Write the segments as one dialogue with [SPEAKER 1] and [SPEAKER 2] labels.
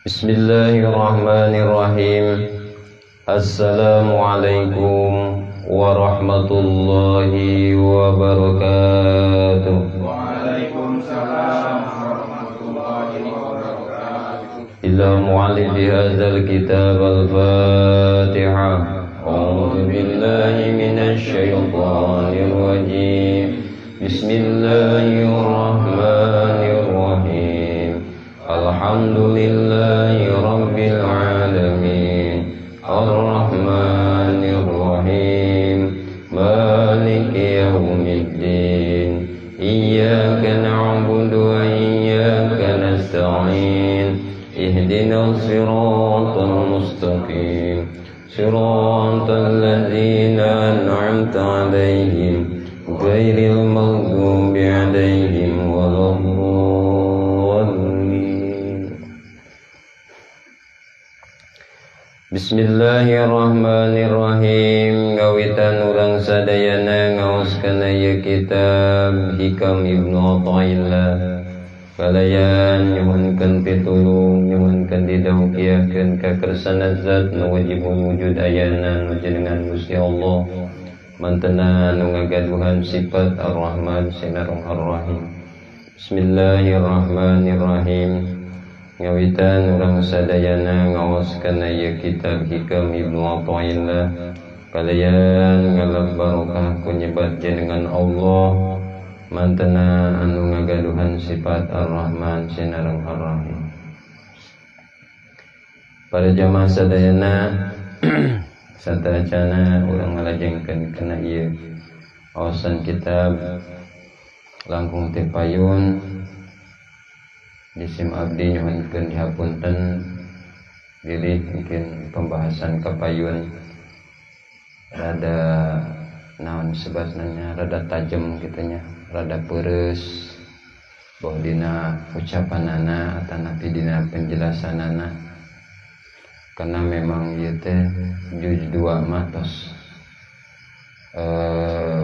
[SPEAKER 1] Bismillahirrahmanirrahim. Assalamualaikum warahmatullahi wabarakatuh.
[SPEAKER 2] Waalaikumsalam warahmatullahi wabarakatuh.
[SPEAKER 1] Ila mu'allifi hadzal kitab al-Fatihah. A'udzu billahi minasy syaithanir rajim. Bismillahirrahmanirrahim. Alhamdulillahi rabbil alamin. Ar-Rahmanir Rahim. Maliki yaumiddin. Iyyaka na'budu wa iyyaka nasta'in. Ihdinas siratal mustaqim. Siratal ladzina an'amta 'alaihim ghairil maghdubi 'alaihim waladdallin. Bismillahirrahmanirrahim. Ngawitan urang sadayana ngaoskeun ieu kitab Hikam Ibnu Athaillah. Kalayan nyuhunkeun pitulung, nyuhunkeun didongkiakeun ka kersana zat nu wajibul wujud ayana nu jenengan Gusti Allah. Mantena nu ngagaduhan sifat Ar-Rahman sinarung Ar-Rahim. Bismillahirrahmanirrahim. Ngawitan urang sadayana ngaoskeun ieu kitab Hikam Ibnu Athaillah. Kalayan ngalap barokah ku nyebat jenengan Allah. Mantena anu ngagaduhan sifat Ar-Rahman sinareng Ar-Rahim. Para jamaah sadayana satracana urang ngalajengkeun kana ieu aosan kitab langkung teh payun jisim abdi nyuhunkeun dihapunten bilih mungkin pembahasan kapayun rada naon sebasna rada tajem gitunya, rada peureus boh dina ucapanana atanapi dina penjelasanana, karena memang ieu teh juz 2 mah tos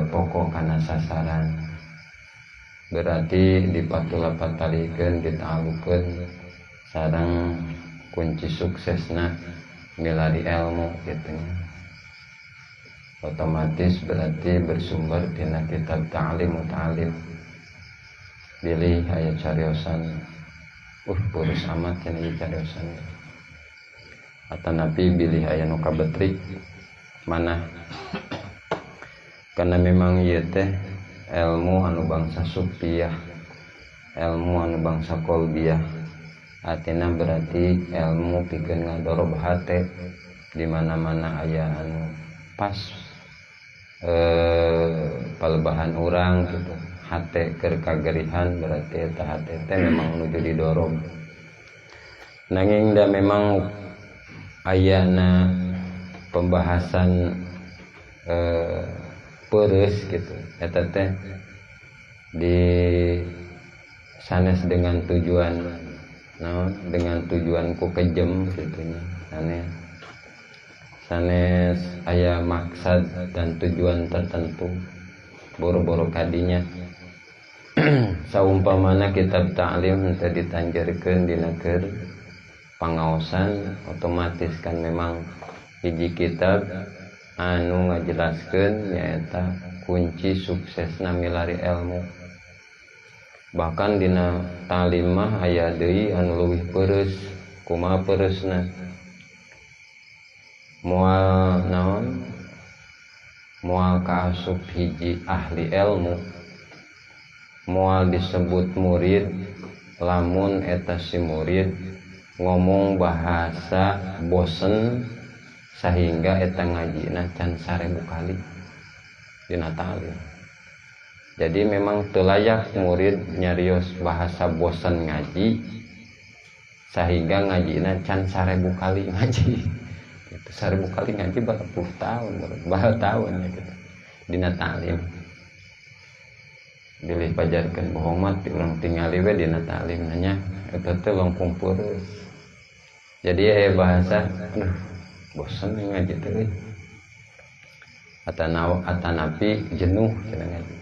[SPEAKER 1] pokok kana sasaran, berarti dipatulapatalikeun ditaalukeun sareng kunci suksesna milari ilmu gitunya. Otomatis berarti bersumber tina kitab ta'lim muta'alim. Bilih aya cariosan purus amat cenah ieu cariosan. Atanapi bilih aya nu kabetrik manah. Karena memang ieu teh ilmu anu bangsa sufiah, ilmu anu bangsa qalbiyah. Artina berarti ilmu pikeun ngadorob hate di mana-mana aya anu pas palebahan orang gitu, hate keur kagerihan berarti eta hate teh memang nuju didorob. Nanging da memang ayana pembahasan peureus gitu, eta teh di sanes dengan tujuan naon, dengan tujuan ku kejem gitunya, sanes aya maksad dan tujuan tertentu boro-boro kadinya. Saumpamana kitab ta'lim teu ditanjerkeun dina keur pangaosan, otomatis kan memang hiji kitab anu ngajelaskeun nyaeta kunci suksesna milari ilmu. Bahkan dina ta'lim mah aya deui anu leuwih peureus. Kumaha peureusna? Moal naon, moal kaasup hiji ahli ilmu, moal disebut murid lamun eta si murid ngomong bahasa bosen sehingga eta ngajina can 1000 kali dina ta'lim. Jadi memang teu layak murid nyarios bahasa bosen ngaji sehingga ngajina can 1000 kali ngaji. 1000 kali ngaji berapa puluh tahun, berapa tahun ya gitu dina ta'lim. Bilih pajarkeun bohong mah urang tingali we dina ta'lim nya eta teh langkung peureus. Jadi aya bahasa aduh bosan ngaji teh. Atanapi jenuh cenah ngaji.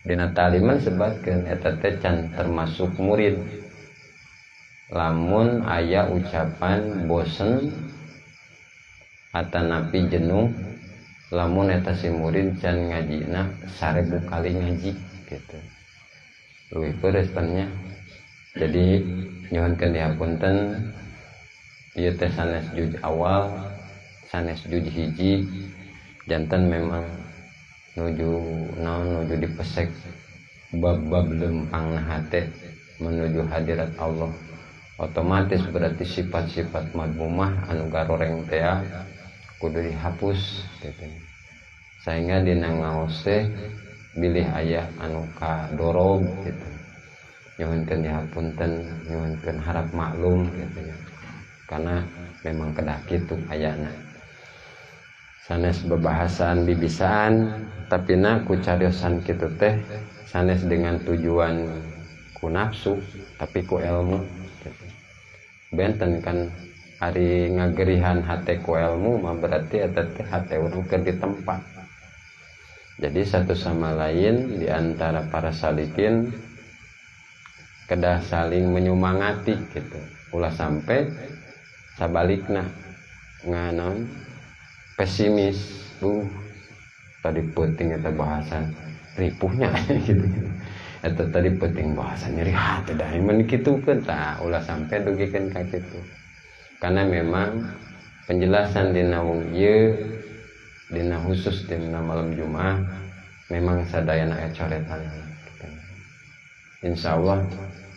[SPEAKER 1] Dina ta'liman sebatkeun eta teh can termasuk murid. lamun aya ucapan bosen atanapi jenuh, lamun eta si murid can ngajina 1000 kali ngaji gitu. Leuwih peureus nya. Jadi nyuhunkeun dihapunten ieu teh sanes juz awal, sanes juz hiji, janten memang nuju dipesek bab-bab lempang hate menuju hadirat Allah. Otomatis berarti sifat-sifat madmumah anu garoreng teh kudu dihapus gitu. Sehingga dina ngaos teh bilih aya anu kadorob gitu. Nyuhunkeun dihapunten, nyuhunkeun harap maklum gitu ya. Karena memang kedah kitu ayana. Sanes bebahasan bibisaan tapi na ku cariosan kitu teh sanes dengan tujuan ku nafsu tapi ku ilmu gitu. Benten kan ari ngagerihan hate ku ilmu mah berarti eta teh hate urang keur di tempat. Jadi satu sama lain di antara para salikin kedah saling menyemangati gitu. Ulah sampai sabalikna nganon pesimis. Tadi penting eta bahasan ripuhnya gitu. Eta tadi penting bahasan nyeri hati dah mun kitukeun tah ulah sampai dugikeun ka kitu. Karena memang penjelasan dina wong ieu dina khusus dina malam Jumat memang sadayana coretan gitu. Insyaallah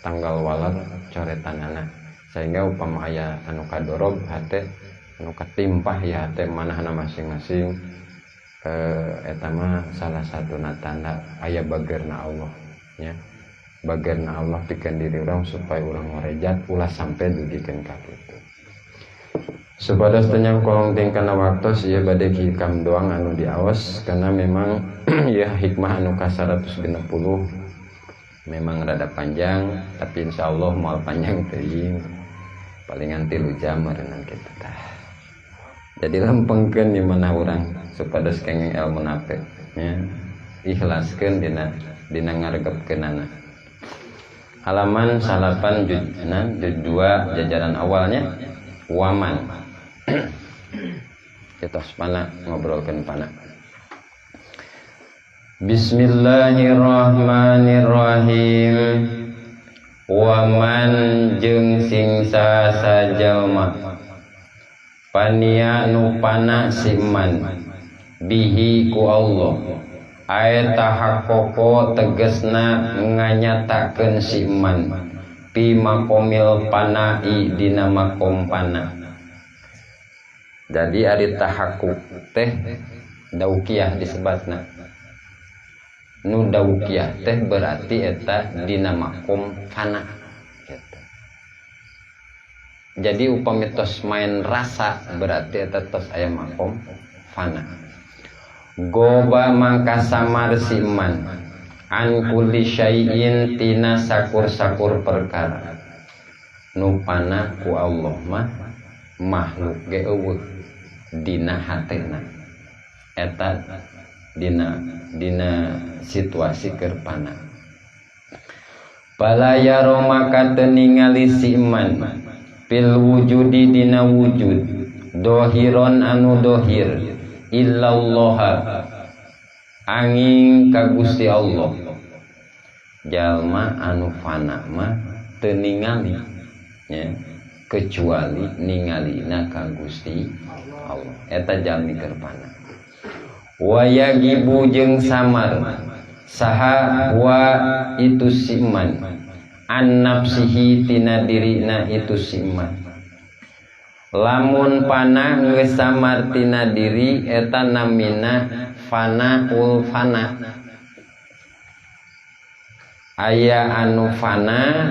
[SPEAKER 1] tanggal walar coretanana sehingga upama aya anu kadorob hate anu katimpah ya hate manahna masing-masing eta mah salah satu tanda aya bagerna Allah nya. Bagerna Allah pikeun diri urang supaya urang ngorejat ulah sampai dugikeun ka kitu. Supados tenyang kolong tingkana waktos ieu bade hikam doang anu diaos karena memang ya hikmah anu ka 160 memang rada panjang tapi insyaallah moal panjang teuing palingan 3 jam meureunna kitu tah. Jadi lempengkeun di mana urang supados kenging ilmu nape nya ikhlaskeun dina ngaregepkeunana. Halaman 8 juz 2 jajaran awalnya waman. Kita pana ngobrolkeun pana. Bismillahirrahmanirrahim. Waman jeung sing sajalma pania nu pana siman bihi ku Allah ayata hakoko tegesna nganyatakeun siman pi makomil panai dina makom pana. Jadi ari tahakuk teh daukiyah disebutna. Nu daukiyah teh berarti eta dina makom fana gitu. Jadi upami tos main rasa berarti eta tos aya makom fana. Goba mangka samar siman an kulli syai'in tina sakur-sakur perkara. Nu pana ku Allah mah makhluk ge eueuh dina hatena. Eta dina situasi keur pana. Balaya maka teu ningali si iman fil wujudi dina wujud dohiron anu dohir illallah angin ka Gusti Allah. Jalma anu fana mah teu ningali nya kecuali ningalina ka Gusti Allah. Eta jalmi keur fana. Wayagibu jeung samar saha wa itu siman an nafsihi tina dirina itu siman. Lamun pana geus samar tina diri eta namina fana ul fana. Aya anu fana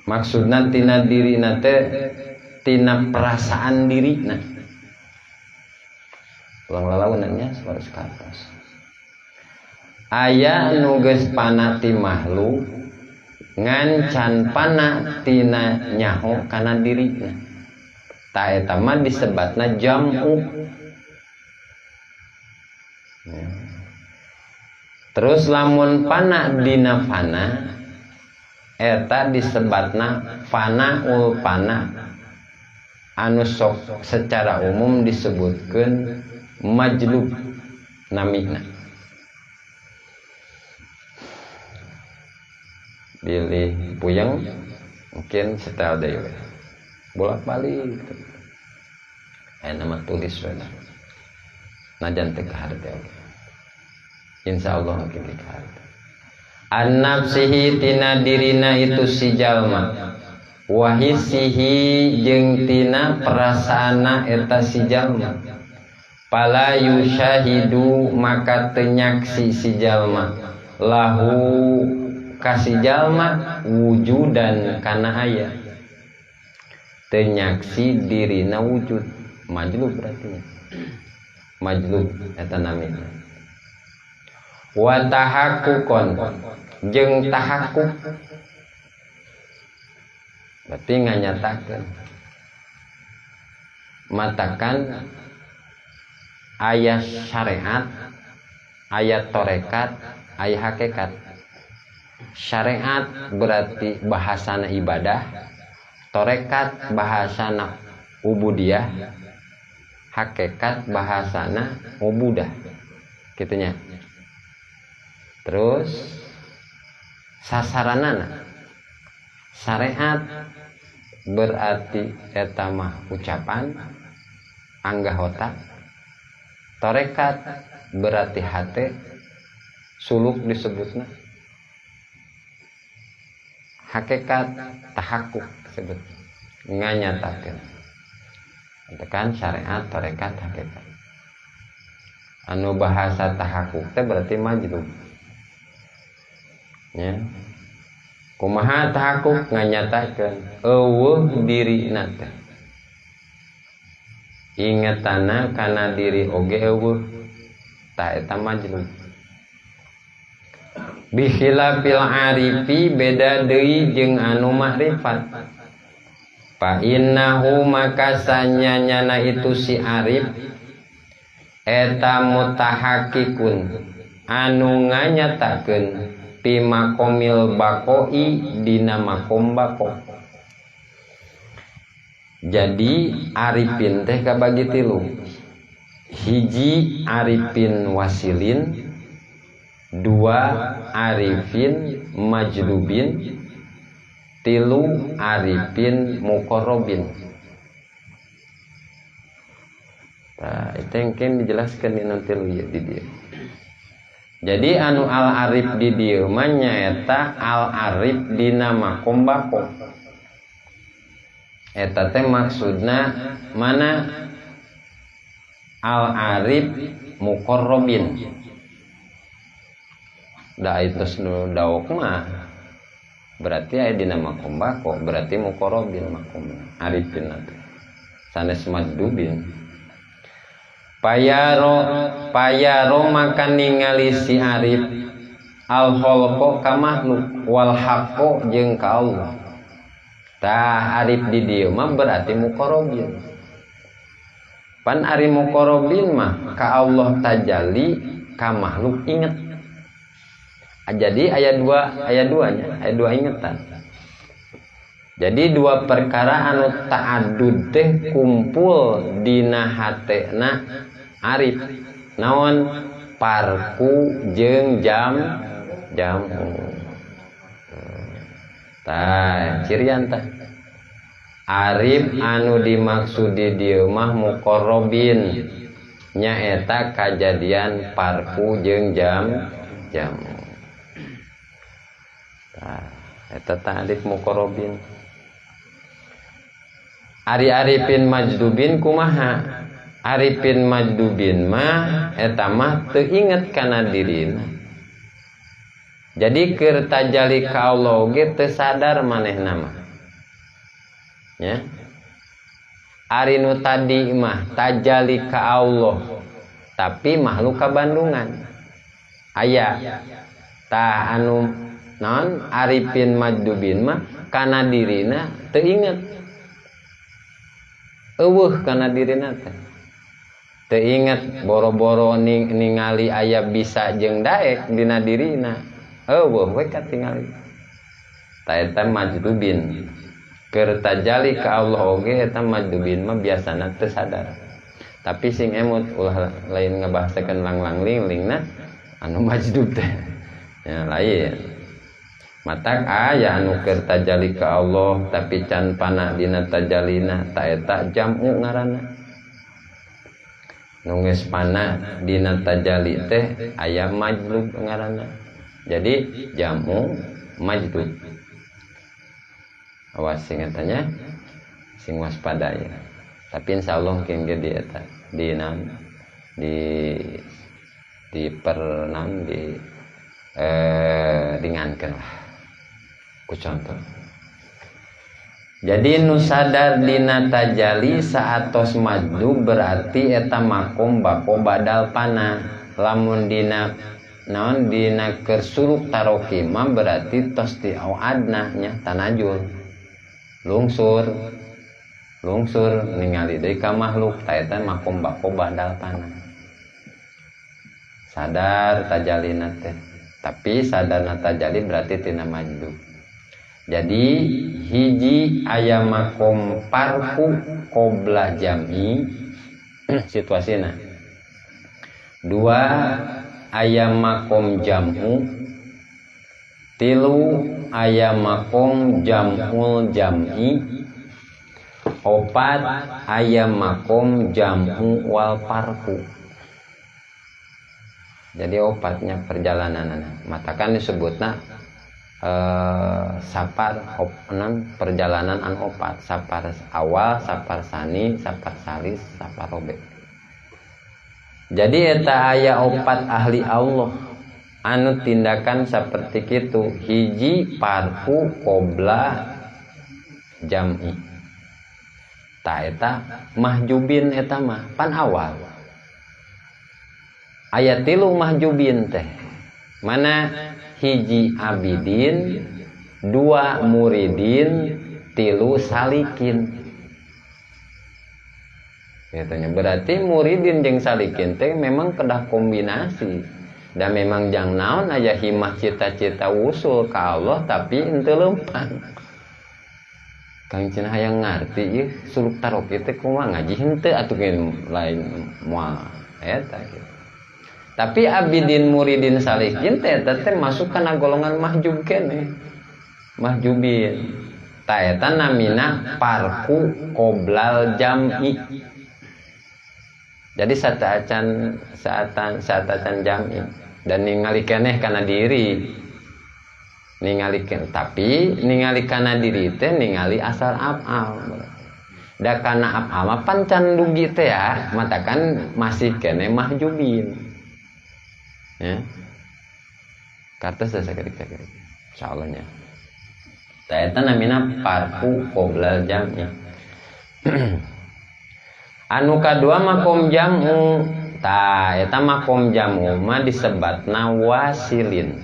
[SPEAKER 1] maksudna tina dirina teh tina perasaan dirina. Ulang lalaunannya sabaras kantos. Aya nu geus pana ti makhluk ngan can pana tina nyaho kana dirina. Ta eta mah disebutna jam'u. Terus lamun pana dina pana eta disebatna fanaul fana anu sok secara umum disebutkeun majlub namina. Pilih puyeng mungkin setel deui bolak-balik nama tulis wena najan teu kaharti oge insyaallah mungkin kaharti an nafsihi tina dirina itu si jalma wahisihi jeung tina perasaana eta si jalma pala yushahidu maka teu nyaksi si jalma lahu kasih jalma wujudan kana aya teu nyaksi dirina wujud majlub berarti majlub eta namina wa tahakkukon jeung tahakkuk berarti nganyatakeun matakan aya syariat aya torekat aya hakikat. Syariat berarti bahasana ibadah, torekat bahasana ubudiyah, hakikat bahasana ubudah, gitunya. Terus sasaranana syariat berarti eta mah ucapan anggahota, torekat berarti hate, suluk disebutna. Hakikat tahakkuk disebut nganyatakeun tekan syariat torekat hakikat anu bahasa tahakkuk teh berarti majlub nya kumaha tahakkuk nganyatakeun eueuh dirina teh ingetana kana diri oge eueuh ta eta majlub bikhilafil arifi beda deui jeung anu makrifat fa innahu maka sanyanyana itu si arif eta mutahaqqiqun anu nganyatakeun pi maqamil baqoi dina maqam baqo. Jadi arifin teh kabagi tilu, hiji arifin wasilin, dua arifin majlubin, tilu arifin muqarrabin. Nah, itu yang kan dijelaskan di nanti lu ya di dia. Jadi anu al arif di dia mah nyaeta al arif dina maqam baqo. Eta teh maksudna mana al arif muqarrabin. Da itu dawok mah berarti aya dina maqam baqo, berarti muqarrabin maqam arifin teh. Sanes majdubin. Payaro maka ningali si arif al khalqo ka makhluk wal haqqo jeung ka Allah. Tah arif di dieu mah berarti muqarrabin. Pan ari muqarrabin mah ka Allah tajalli ka makhluk inget. Jadi aya dua ingetan. Jadi dua perkara anu ta'addud teh kumpul dina hatena arif. Naon parku jeung jamu. Tah cirian tah. Arif anu dimaksud di dieu mah muqarrabin. Nyaeta kajadian parku jeung jamu. Tah eta ta'rif muqarrabin. Ari arifin majdubin kumaha? Arifin majdubin mah eta mah teu inget kana dirina. Jadi keur tajalli ka Allah ge teu sadar manehna mah. Ya. Ari nu tadi mah tajalli ka Allah tapi makhluk kabandungan. Aya tah anu naon arifin majdubin mah kana dirina teu inget. Eueuh kana dirina teh. Teu inget boro-boro ningali aya bisa jeung daek dina dirina. Eueuh we katingali. ta eta majdubin. Keur tajali ka Allah oge eta majdubin mah biasana teu sadar. Tapi sing emut ulah lain ngabahasakeun lang-lang ling-lingna anu majdub teh. Ya lain. Matak aya anu keur tajali ka Allah tapi can pana dina tajalina ta eta jam'u ngaranna. Nu geus pana dina tajali teh aya majdub ngaranna. Jadi jam'u majdub. Awas sing tanya sing waspada ya. Tapi insyaallah mungkin ge di eta di ringankeun lah. Ku contoh. Jadi nu sadar dina tajali saatos majdub berarti eta makom bako badal pana. Lamun dina naon dina keur suluk taroki mah berarti tos di adna nya tanajul. Lungsur ningali deui ka makhluk ta eta makom bako badal pana. Sadar tajalina teh. Tapi sadarna tajali berarti tina majdub. Jadi hiji aya makom parku qobla jam'i situasina. Dua aya makom jam'u. Tilu aya makom jam'ul jam'i. Opat aya makom jam'u wal parku. Jadi opatnya perjalanan matakan disebutna sapar perjalanan an opat, sapar awal, sapar sani, sapar salis, sapar robek. Jadi eta aya opat ahli Allah anu tindakan seperti kitu. Hiji parku qobla jam'i. Ta eta mahjubin eta mah pan awal. Aya tilu mahjubin teh. Mana hiji abidin, dua muridin, tilu salikin. Katanya berarti muridin jeung salikin teh memang kedah kombinasi. Dan memang jang naon aya himah cita-cita wusul ka Allah tapi henteu leumpang. Kang cenah hayang ngarti ieu suluk taroki teh kumaha ngaji henteu atuh lain moal eta gitu. Tapi abidin muridin salikin teh masuk kana golongan mahjub keneh. Mahjubin. Ta eta namina parku qoblal jam'i. Jadi saatan jam'i dan ningali keneh kana diri. Ningalikeun tapi ningali kana diri teh ningali asal af'al. Da kana af'al mah pan can dugi teh ya, matakan masih keneh mahjubin. Ya. Kartos sakedik-sakedik. Insyaallah nya. Ta eta namina parku qoblal jam'i. Anu kadua makom jam'u. Ta eta makom jam'u mah disebatna wasilin.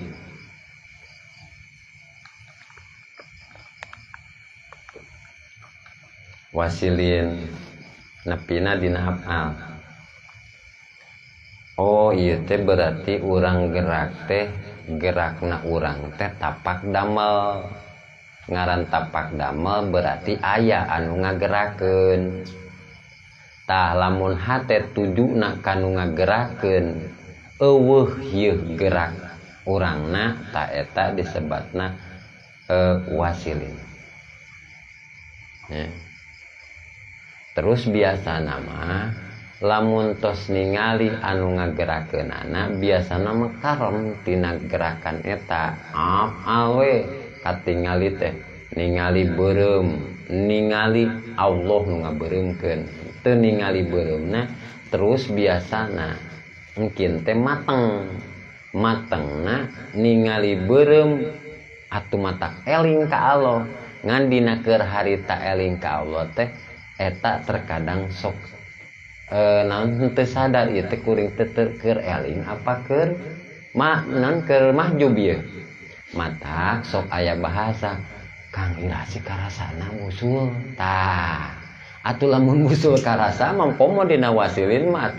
[SPEAKER 1] Wasilin nepina dina af'al. Oh iya teh berarti urang gerak teh gerakna urang teh tapak damel. Ngaran tapak damel berarti aya anu ngagerakeun. Tah lamun hate tujuna kanu ngagerakeun eueuh ieu gerak urangna ta eta disebatna wasilin. Ya. Terus biasa nama lamun tos ningali anu ngagerakeunana biasana mah karem tina gerakan eta awe katingali teh ningali beureum ningali Allah nu ngabeureumkeun teu ningali beureumna terus biasana mungkin teh matengna ningali beureum atuh matak eling ka Allah ngan dina keur harita eling ka Allah teh eta terkadang sok naon teu sadar ieu teh kuring teu keur eling apa keur naon keur mahjub ieu matak sok aya bahasa Kang irasi karasana musul tah atuh lamun musul karasa mampomo dina wasilin mah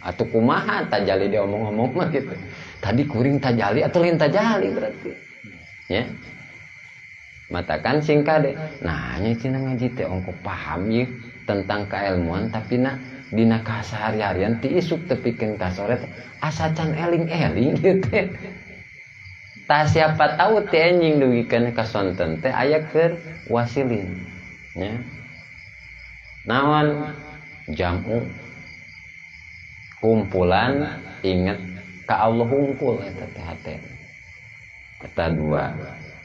[SPEAKER 1] atuh kumaha tajali diomong-omong mah gitu tadi kuring tajali atuh lain tajali berarti ya matakan singkade nanya cina ngaji teh ongko paham ieu tentang keilmuan tapi na dina kasehari-harian ti isuk tepikeun ka sore teh asa can eling-eling ieu teh. Tah siapa tahu teh anjing dugikeun ka sonten teh aya keur wasilin nya. Naon jamu kumpulan inget ka Allah hungkul eta teh hate. Eta dua.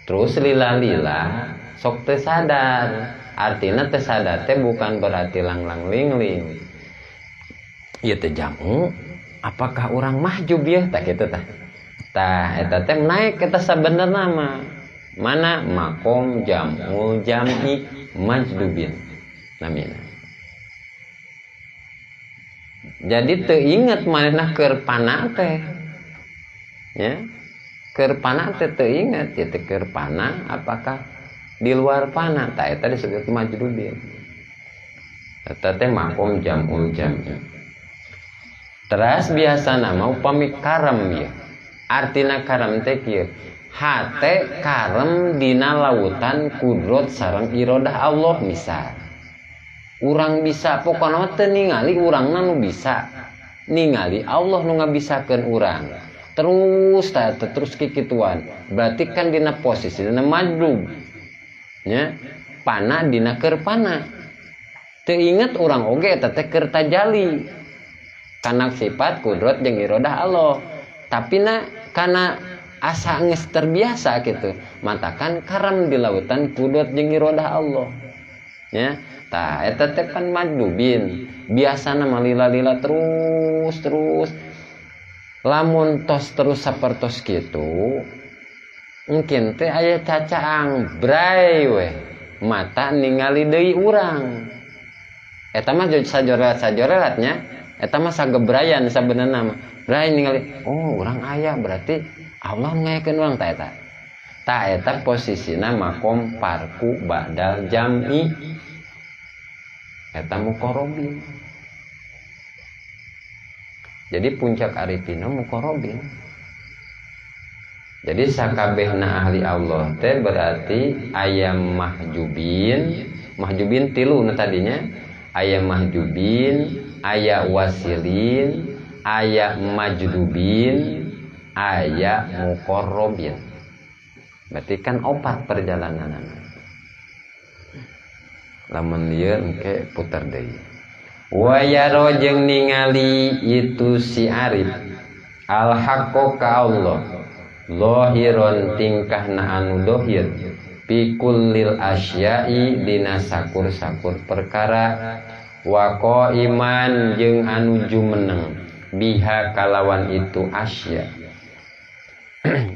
[SPEAKER 1] Terus lila-lila sok teu sadar. Artina teu sadar teh bukan berarti lang-lang ling-ling. Ieu teh jamu apakah orang mahjub ya tah kitu tah. Tah eta teh naik eta sabenerna mah. Mana makom jamul jam'i majdubin namina. Jadi teu inget manehna keur pana teh. Ya. Keur pana teh teu inget, ya teh keur pana apakah di luar pana? Tah eta disebut majdubin. Eta teh makom jamul jam'i. Teras biasa nama upami karem ya. Artina karem teh kieu. Hate karem dina lautan kudrot sareng irodah Allah misal. Urang bisa pokona teu ningali urangna nu bisa. Ningali Allah nu ngabisakeun urang. Terus terus kikituan. Berarti kan dina posisi dina majdub. Nya, pana dina keur pana. Teu inget urang oge eta teh keur tajali. Kana sifat kudrot jeung irodah Allah. Tapi na kana asa geus terbiasa gitu. Matakan karem di lautan kudrot jeung irodah Allah. Ya, tah eta teh kan majdubin. Biasana malila-lila terus. Lamun tos terus sapertos kitu, mungkin teh aya cacaang bray we. Mata ningali deui urang. Eta mah sajorelat-sajorelatnya, eta mah sagebrayan sabenerna mah. Bray ningali, oh urang aya berarti Allah ngayakeun urang tah eta. Tah eta posisina makom parku ba'dal jam'i. Eta muqarrabin. Jadi puncak arifina muqarrabin. Jadi sakabehna ahli Allah teh berarti aya mahjubin. Mahjubin tilu nu tadinya. Aya mahjubin, aya wasilin, aya majdubin, aya muqarrabin. Berarti kan 4 perjalananana. Lamun lieu engke puter deui. Wa yaro jeung ningali itu si arif al haqqo ka Allah zahiron tingkahna anu dohir fi kullil asya'i dina sakur-sakur perkara wa qaiman jeung anu jumeneng biha kalawan itu asya.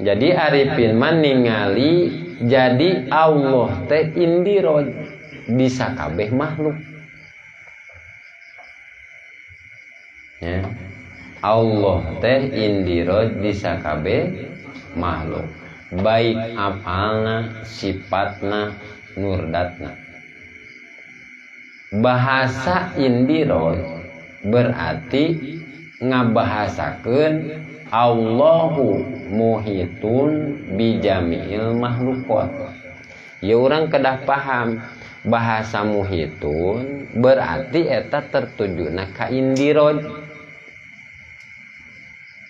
[SPEAKER 1] Jadi arifin man ningali jadi Allah teh indiroj di sakabeh makhluk. Ya. Allah teh indiroj di sakabeh makhluk. Baik afalna, sifatna, nurdatna. Bahasa indiroj berarti ngabahasakeun Allahu muhitun bijamiil makhlukot. Ya urang kedah paham bahasa muhitun berarti eta tertujuna ka indiroj.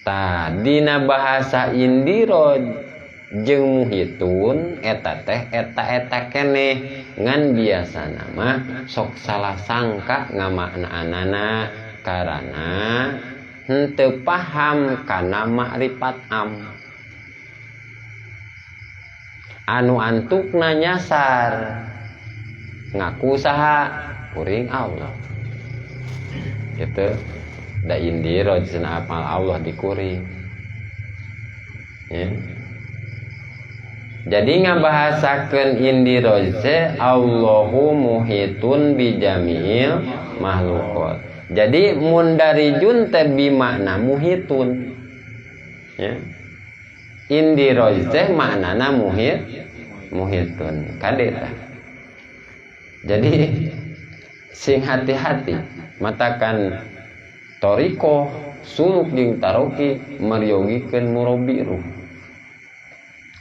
[SPEAKER 1] Tah dina bahasa indiroj jeung muhitun eta teh eta keneh ngan biasana mah sok salah sangka ngamaknaanana karana henteu paham kana makrifat am. Anu antukna nyasar ngaku saha kuring Allah. Gitu. Da indiroj cenah apal Allah dikuring. Ya. Jadi ngabahasakeun indiroj teh Allahu muhitun bijamiil makhlukot. Jadi mun dari jun teh bimakna muhitun. Ya. Indiroj teh maknana muhitun. Kade tah. Jadi sing hati-hati matakan toriko suluk jeung taroki maryogikeun murabi ruh.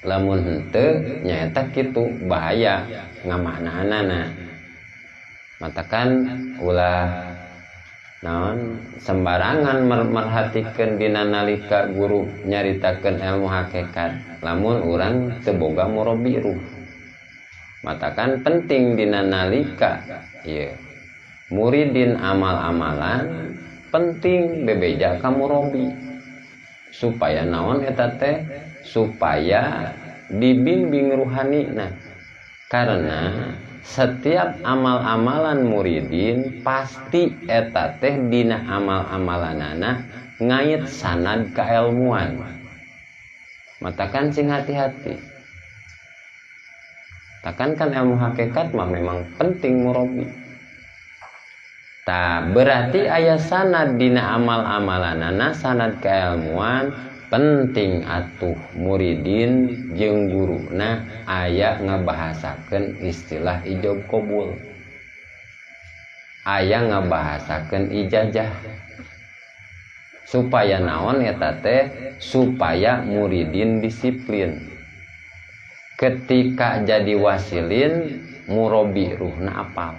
[SPEAKER 1] lamun henteu nyaeta kitu bahaya ngamaknaanana. Matakan ulah naon sembarangan merhatikeun dina nalika guru nyaritakeun ilmu hakikat lamun urang teu boga murabi ruh. Matakan penting dina nalika ieu muridin amal-amalan penting bebeja ka murabi supaya naon eta teh supaya dibimbing ruhanina. Karena setiap amal-amalan muridin pasti eta teh dina amal-amalanana ngait sanad kailmuan. Matakan sing hati-hati. Takan kan ilmu hakikat mah memang penting murabi. Berarti aya sanad dina amal-amalanana sanad kailmuan penting atuh muridin jeung guruna aya ngabahasakeun istilah ijab qabul, aya ngabahasakeun ijazah supaya naon eta teh supaya muridin disiplin ketika jadi wasilin murabi ruhna apal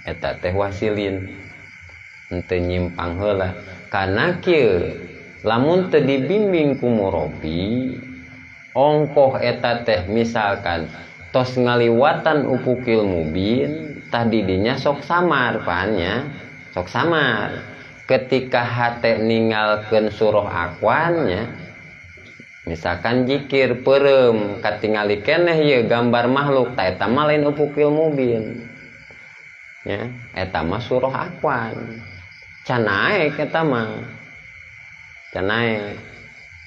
[SPEAKER 1] eta teh wasilin henteu nyimpang heula. Kana kieu lamun teu dibimbing ku murabi ongkoh eta teh misalkan tos ngaliwatan ufukil mubin tadi dinya sok samar paannya sok samar ketika hate ninggalkeun surah akwannya misalkan jikir peureum katingali keneh ieu gambar makhluk ta eta mah lain ufukil mubin nya eta mah surah akwan can naek eta mah can naek.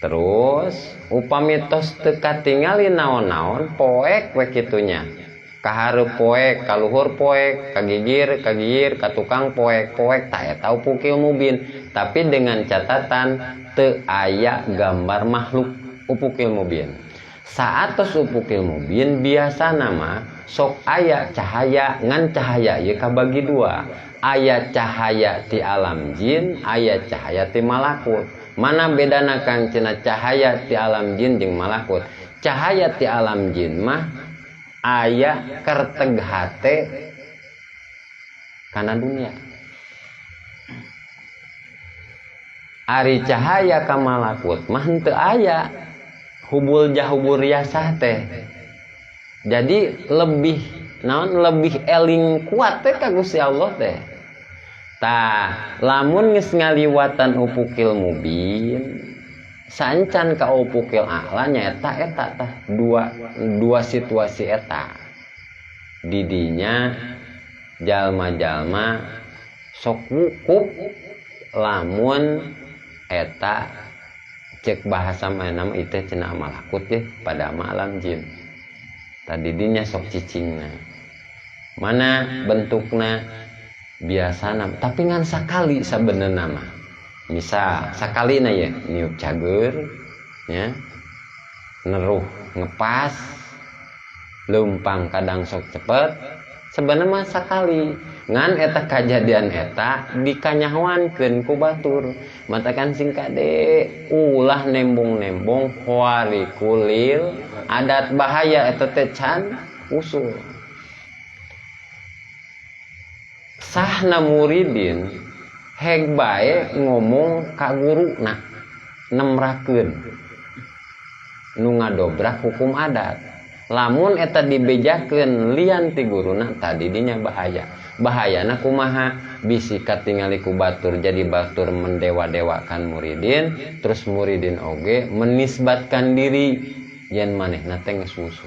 [SPEAKER 1] Terus upami tos teu katingali naon-naon poek we kitunya kahareup poek kaluhur poek kagigir ka tukang poek ta eta ufukil mubin tapi dengan catatan teu aya gambar makhluk ufukil mubin. Saat tos ufukil mubin biasana mah sok aya cahaya ngan cahaya ieu kabagi dua, aya cahaya ti alam jin aya cahaya ti malakut. Mana bedana Kang cenah cahaya ti alam jin jeung malakut? Cahaya ti alam jin mah aya kerteg hate kana dunia. Ari cahaya ka malakut mah henteu aya hubul jahubur riasah teh. Jadi lebih naon lebih eling kuat teh ka Gusti Allah teh. Lamun geus ngaliwatan ufukil mubin sancan ka ufukil a'la nyaeta eta tah dua situasi eta. Didinya jalma-jalma sok wukuf lamun eta cek bahasa mana mah itu cenah malakut ya pada alam jin. Tadi dinya sok cicingna. Mana bentukna biasana tapi ngan sakali sabenerna mah. Misal sakalina ya niup cager ya. Neruh ngepas leumpang kadang sok cepet sebenarnya mah sakali ngan eta kajadian eta dikanyahoankeun ku batur. Matakan singkade ulah nembong-nembong hoari kulil adat bahaya eta teh can usul. Sahna muridin heg bae ngomong ka guruna nemrakeun nu ngadobrak hukum adat. Lamun eta dibejakeun lian ti guruna tadi dinya bahaya. Bahayana kumaha bisi katingali ku batur jadi batur mendewa-dewakan muridin terus muridin oge menisbatkan diri yen manehna teh geus wusu.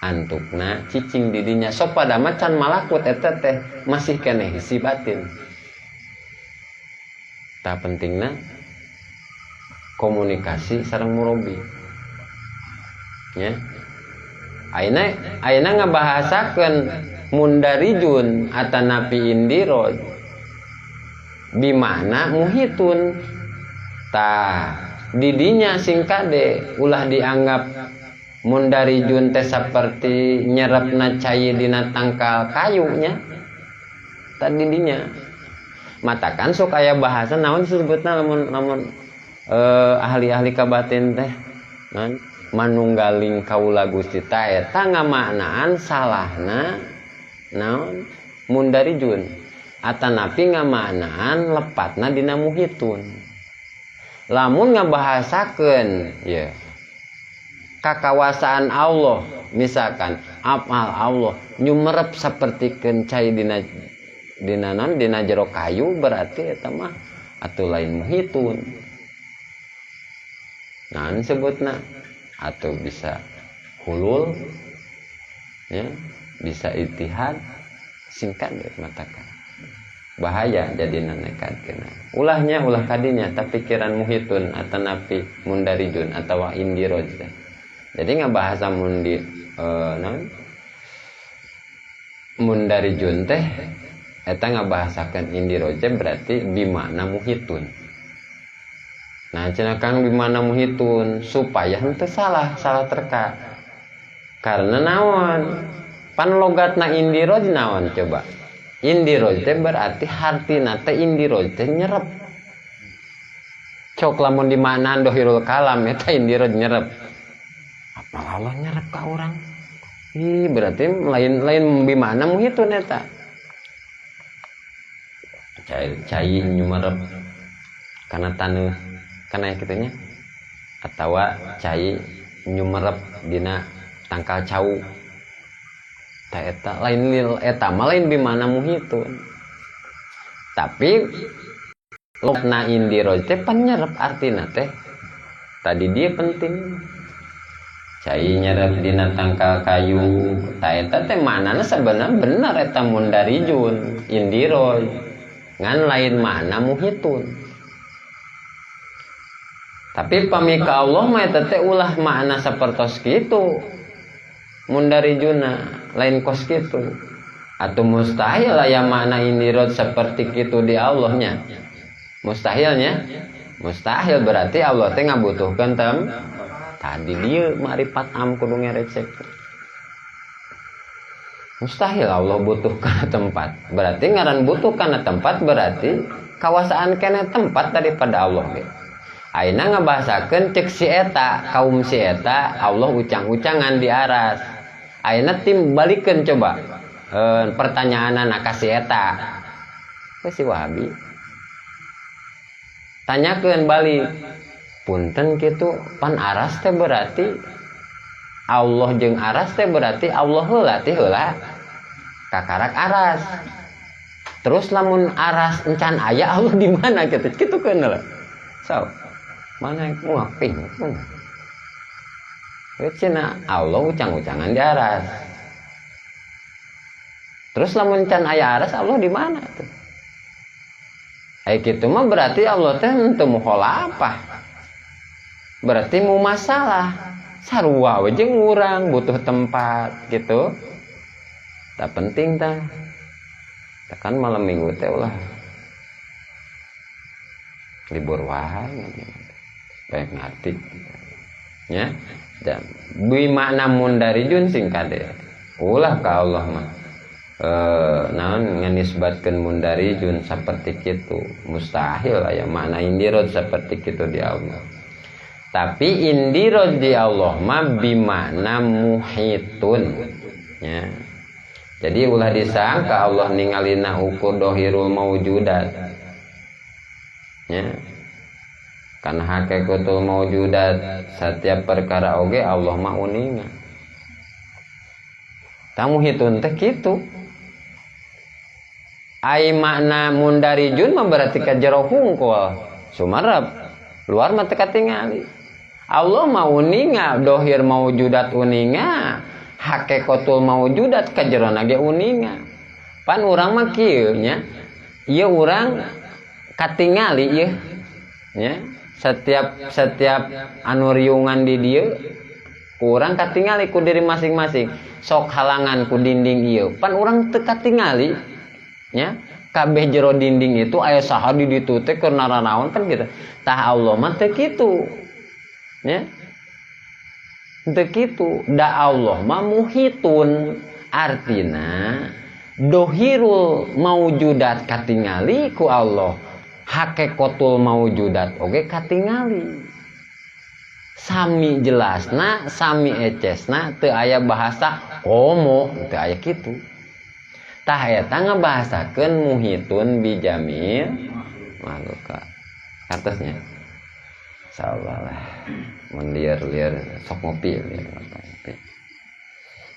[SPEAKER 1] Antukna cicing didinya sok pada macan malakut eta teh masih keneh hisi batin. Ta pentingna komunikasi sareng murabi. Ya. Ayeuna ngabahasakeun mundarijun atanapi indiroj bimana muhitun. Didinya singkade ulah dianggap mundarijun teh seperti nyerepna cai dina tangkal kayunya. Tadi dinya matakan sok aya bahasa naon disebutna lamun ahli-ahli kabatin teh manunggaling kaula Gusti ta eta ngamaknaan salahna naon mundarijun atanapi ngamaknaan lepatna dina muhitun. Lamun ngabahasakeun ya kakawasaan Allah misalkan amal Allah nyumerep sapertikeun cai dina jero kayu berarti eta mah atuh lain muhitun. Nah disebutna atau bisa hulul ya, bisa itihad singkat deh matakan bahaya jadi nekat kena ulahnya ulah kadinya tapi pikiran muhitun atau napi mundarijun atau indiroj. Jadi nggak bahasa mundarijun teh eta nggak bahasakan indiroj berarti bimana muhitun. Nah cenah kang bimana muhitun supaya henteu salah terka. Karena naon? Pan logatna indiroj naon coba? Indiroj teh berarti hartina teh indiroj teh nyerep. Cok lamun di mana dohirul kalam eta indiroj nyerep. Apa Allah nyerep ka urang? Ih berarti lain bimana muhitun eta. Cai nyumerep kana taneuh kana kitunya atawa cai nyumerep dina tangkal cau ta eta lain eta mah lain bimana muhitun tapi lokna indiroj teh penyerep artina teh tadi dia penting cai nyerep dina tangkal kayu ta eta teh manana sebenarnya bener eta mundarijun indiroj ngan lain mana muhitun. Tapi pamika Allah mah eta teh ulah makna sapertos kitu. Mundarijuna lain kos kitu. Atuh mustahil aya makna indiroj seperti kitu di Allahnya. Mustahilnya? Mustahil berarti Allah teh ngabutuhkeun tadi dieu ma'rifat am kudu ngerecek. Mustahil Allah butuh kana tempat. Berarti ngaran butuh kana tempat berarti kawasaan kene tempat daripada Allah ge. Aina ngabahasakeun cek si eta kaum si eta Allah ucang-ucangan di aras. Aina tim balikeun coba pertanyaanana ka si eta. Si Wahabi. Tanyakeun balik. Punten kitu pan aras teh berarti Allah jeung aras teh berarti Allah heula teh heula kakarak aras. Terus lamun aras encan aya Allah di mana kitu? Kitu keun heula. So, mana nguaping mana? Cenah Allah ucang-ucangan di aras. Terus lamun encan aya aras Allah di mana tuh? Kitu mah berarti Allah teh henteu mukhalafah. Berarti mau masalah. Sarua we jeung urang butuh tempat gitu. Tak penting tah. Tekan malam minggu teh ulah libur wae baik ngerti. Ya. Dan bimana mundarijun singkat deh. Ulah ka Allah mah. Naon nganisbatkeun mundarijun saperti kitu. Mustahil aya makna indiroj saperti kitu di Allah. Tapi indiroj di Allah mah bimana muhitun ya. Jadi ulah disangka Allah ningalina ukur dohirul maujudat ya. Karena hakikatul maujudat setiap perkara oge Allah mah uninga. Tamu hitun teh kitu. Ai makna mundarijun mah berarti ka jero hungkul sumarep luar mah teu katingali. Allah mau uninga dohir maujudat uninga hakikatul maujudat kajerona ge uninga pan urang mah kieu nya ieu urang katingali ieu nya setiap anu riungan di dieu urang katingali ku diri masing-masing sok halangan ku dinding ieu pan urang teu katingali nya kabeh jero dinding itu aya saha di ditu teh keur naranaon kan gitu tah Allah mah teh kitu ya teu kitu da Allah mah muhitun artina dohirul maujudat katingali ku Allah hakikatul maujudat oge katingali sami jelasna sami ecesna teu aya bahasa komo teu aya kitu tah eta ngabahasakeun muhitun bijamil maluka atasnya insyaallah lah mun lieur-lieur sok ngopi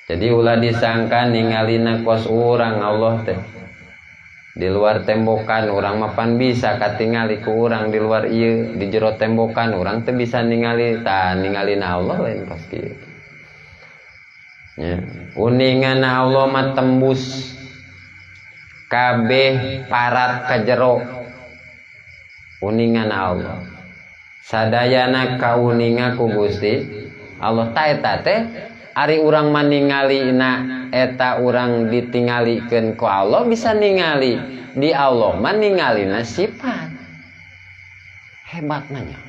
[SPEAKER 1] jadi ulah disangka ningalina kos urang Allah teh di luar tembokan urang mah pan bisa katingali ku urang di luar ieu di jero tembokan urang teh bisa ningali tah ningalina Allah lain pas kieu nya uninganna Allah mah tembus kabeh parat ka jero uninganna Allah sadayana kauninga ku Gusti Allah ta eta teh ari urang mah ningalina eta urang ditinggalikeun ku Allah bisa ningali di Allah mah ningalina sifat hebatna nya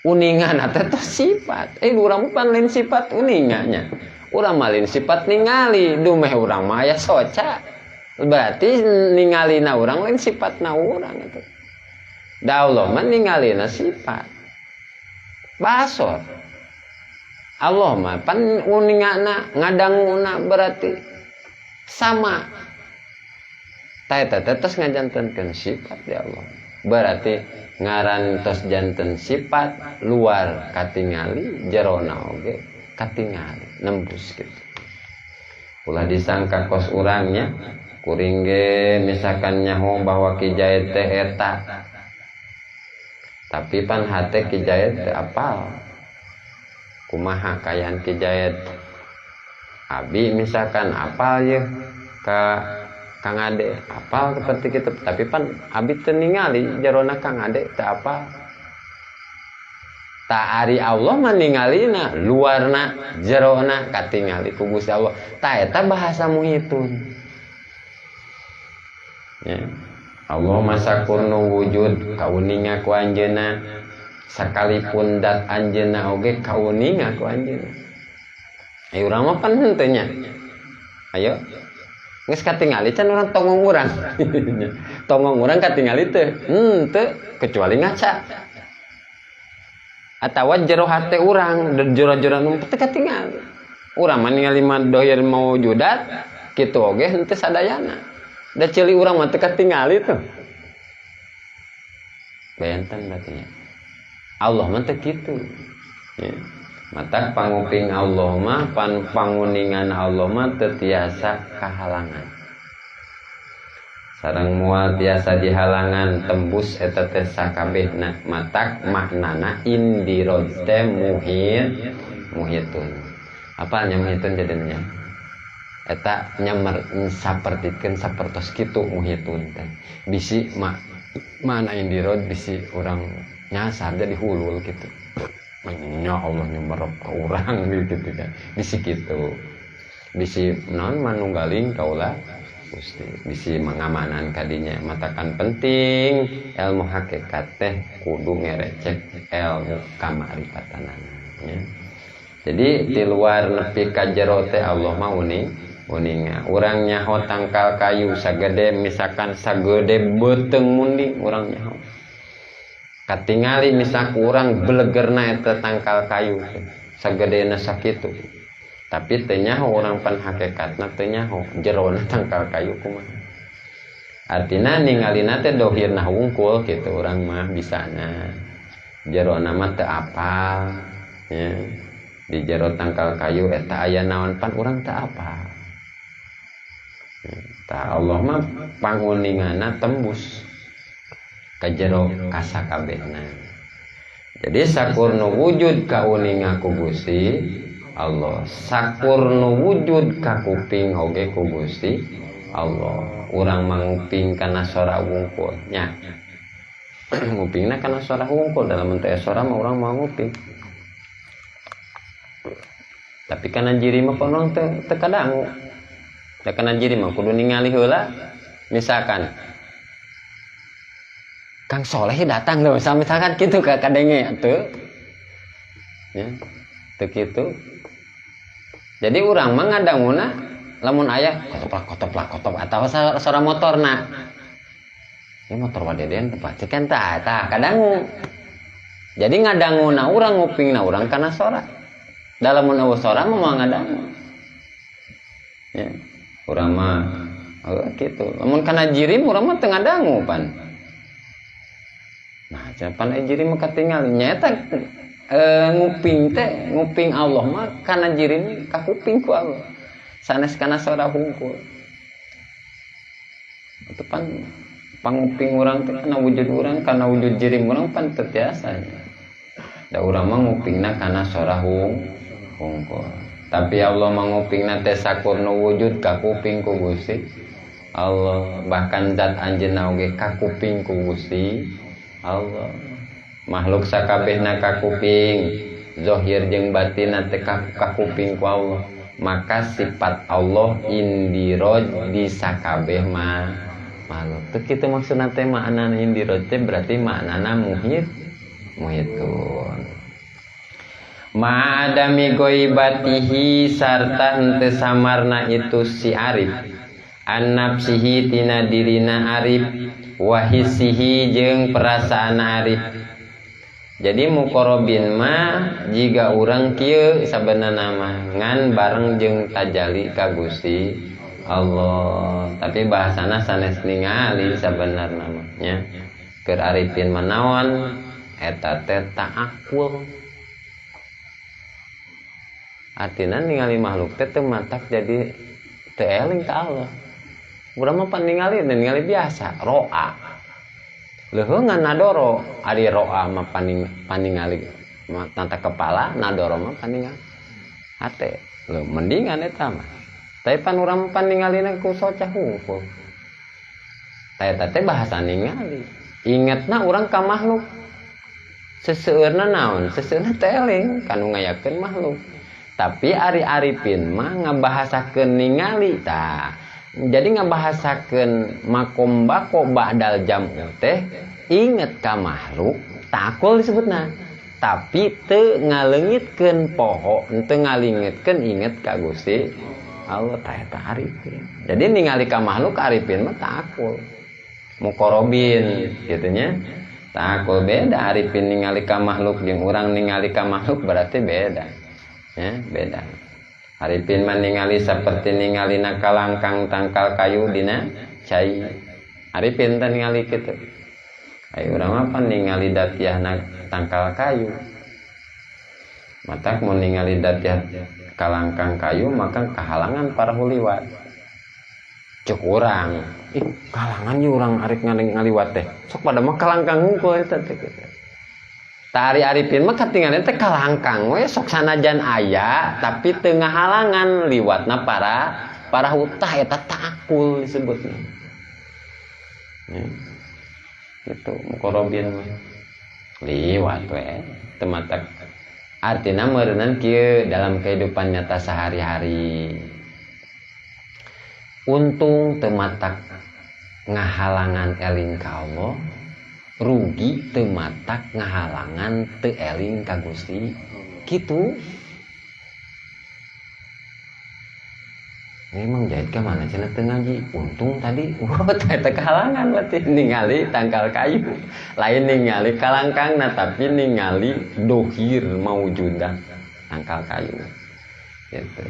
[SPEAKER 1] uninganna teh sifat urang mah lain sifat uninganya urang mah lain sifat ningali dumeh urang mah aya soca berarti ningalina urang lain sifatna urang eta da Allah mah ningalina sifat basor Allah mah pan uningana ngadanguna berarti sama ta eta tos ngajantenkeun sifat di Allah berarti ngaran tos janten sifat luar katingali jerona oge katingali nembus gitu ulah disangka kos urangnya kuring ge misalkan nyaho bahwa Kijayet teh eta tapi pan hate Kijayet teh apal kumaha kayaan Kijayet abi misalkan apal ya ka Kang Ade apal seperti kita tapi pan abi teu ningali jerona Kang Ade teu apal ta ari Allah mah ningalina luarna jerona katingali ku Gusti Allah ta eta bahasa muhitun ya Allah masakurnu wujud kauninga ku anjeunna sakalipun dat anjeunna oge kauninga ku anjeunna ayo urang mah pan henteu nya ayo geus katingali can urang tongong urang tongong urang katingali teu henteu kecuali ngaca atawa jero hate urang jero-jero nu teu katingali urang mah ningali mah dohir maujudat kitu oge henteu sadayana da ceuli urang mah teu katingali tuh bayantan berarti nya Allah mah teu kitu ya mata panguping Allah mah panguningan Allah mah teu tiasa kahalangan sareng moal tiasa dihalangan tembus eta teh sakabehna matak maknana indiroj teh muhitun apalnya muhitun jadinya eta nyamer sapertikeun sapertos kitu muhitun teh bisi mana indiroj bisi urang nyasar jadi hulul gitu nya Allah nyemerep ka urang gitu kan bisi kitu bisi naon manunggaling kaula Gusti bisi mangamanan kadinya matakan penting ilmu hakikat teh kudu ngerecek ilmu kamaripatanana ya. Jadi di luar nepi ka jero teh Allah mah uninga urang nyaho tangkal kayu sagede misalkan sagede beuteung munding urang nyaho katingali misalkan urang belegerna eta tangkal kayu sagedena sakitu tapi teu nyaho urang pan hakikatna teu nyaho jerona tangkal kayu kumaha artina ningalina teh dohirna wungkul kitu urang mah bisana jerona mah teu apal ya di jero tangkal kayu eta aya naon pan urang teu apal ta Allah mah panguningana tembus ka jero kasakabehna jadi sakurnu wujud kauninga ku Gusti Allah sakurnu wujud ka kuping oge ku Gusti Allah urang manguping kana sora wungkul nya ngupingna kana sora wungkul dalam teh sora mah urang mau nguping tapi kana jiri mah urang teu kadangu da kana jiri mah kudu ningali heula misalkan Kang Soleh datang loh misalkan kitu ka kadenge teu ya teu kitu jadi urang mah ngadanguna lamun aya kotop atawa sora motorna ya motor wadeden teu pasti kan tah kadangu Jadi ngadanguna urang ngupingna urang kana sora. Dalam mun eueuh sora mah ngadangu. Ya. Urang mah gitu. Lamun kana jirim urang mah teu ngadangu pan. Nah, pan jirim mah katingal nyaeta nguping teh, nguping Allah mah kana jirim ka kuping ku Allah. Sanes kana sora hungkul. Itu pan panguping urang teh kana wujud urang, kana wujud jirim urang pan teu tiasa. Da urang mah ngupingna kana sora hungkul. Tapi Allah mangupingna teh sakurna wujud ka kuping ku Gusti Allah. Bahkan zat anjeunna oge ka kuping ku Gusti Allah. Makhluk sakabehna ka kuping, zahir jeung batinna teh ka kuping ku Allah. Maka sifat Allah indiroj di sakabeh mah makhluk. Teu kitu maksudna teh maknana indiroj teh berarti maknana muhitun. Ma'adami goibatihi sarta henteu samarna itu si arif an nafsihi tina dirina arif wahisihi jeung perasaan arif. Jadi muqarrabin mah jiga urang kieu sabenerna mah ngan bareng jeung tajalli ka Gusti Allah. Tapi bahasana sanes ningali sabenerna mah nya. Keur arifin manaon eta teh ta'aqqul. Artinya ningali makhluk teh teu matak jadi teu eling ka Allah. Urang mah pan ningali biasa, ro'a. Leuheungan nadoro, ari ro'a mah paningali tata kepala, nadoro mah paningali hate. Leuh mendingan eta mah. Tapi pan urang paningalina ku soca hungkul. Eta teh bahasa ningali. Ingetna urang ka makhluk. Seseueurna naon? Seseueurna teh eling kanu ngayakeun makhluk. Tapi ari arifin mah ngabahasakeun ningali tah. Jadi ngabahasakeun makom bako ba'dal jam'u teh inget ka makhluk takul disebutna. Tapi teu ngaleungitkeun poho, teu ngalingitkeun inget ka Gusti Allah tah eta arifin. Jadi ningali ka makhluk arifin mah takul. Muqarrabin kitu nya. Takul beda arifin ningali ka makhluk jeung urang ningali ka makhluk berarti beda. Ya, beda. Arifin mah ningali seperti ningalina kalangkang tangkal kayu dina cai. Arifin teh ningali kitu. Ayo urang mah pan ningali datiahna tangkal kayu. Matak mun ningali datiah kalangkang kayu maka kahalangan para huliwat. Cek urang, kalangan ieu urang arek ngaliwat teh. Sok pada mah kalangkang hungkul eta teh. Tari arifin mah katingalna teh kalangkang we sok sanajan aya tapi teu ngahalangan liwatna para hutah eta ta'aqqul disebutna. Ya. Itu muqarrabin mah liwat we teu matak. Artina meureunan kieu dalam kehidupan nyata sehari-hari. Untung teu matak ngahalangan eling ka Allah. Rugi teu matak ngahalangan teu eling ka Gusti kitu. Memang jahit ka mana cenah teu ngaji. Untung tadi eta kehalangan berarti ningali tangkal kayu. Lain ningali kalangkangna tapi ningali dohir maujudan tangkal kayu. Gitu.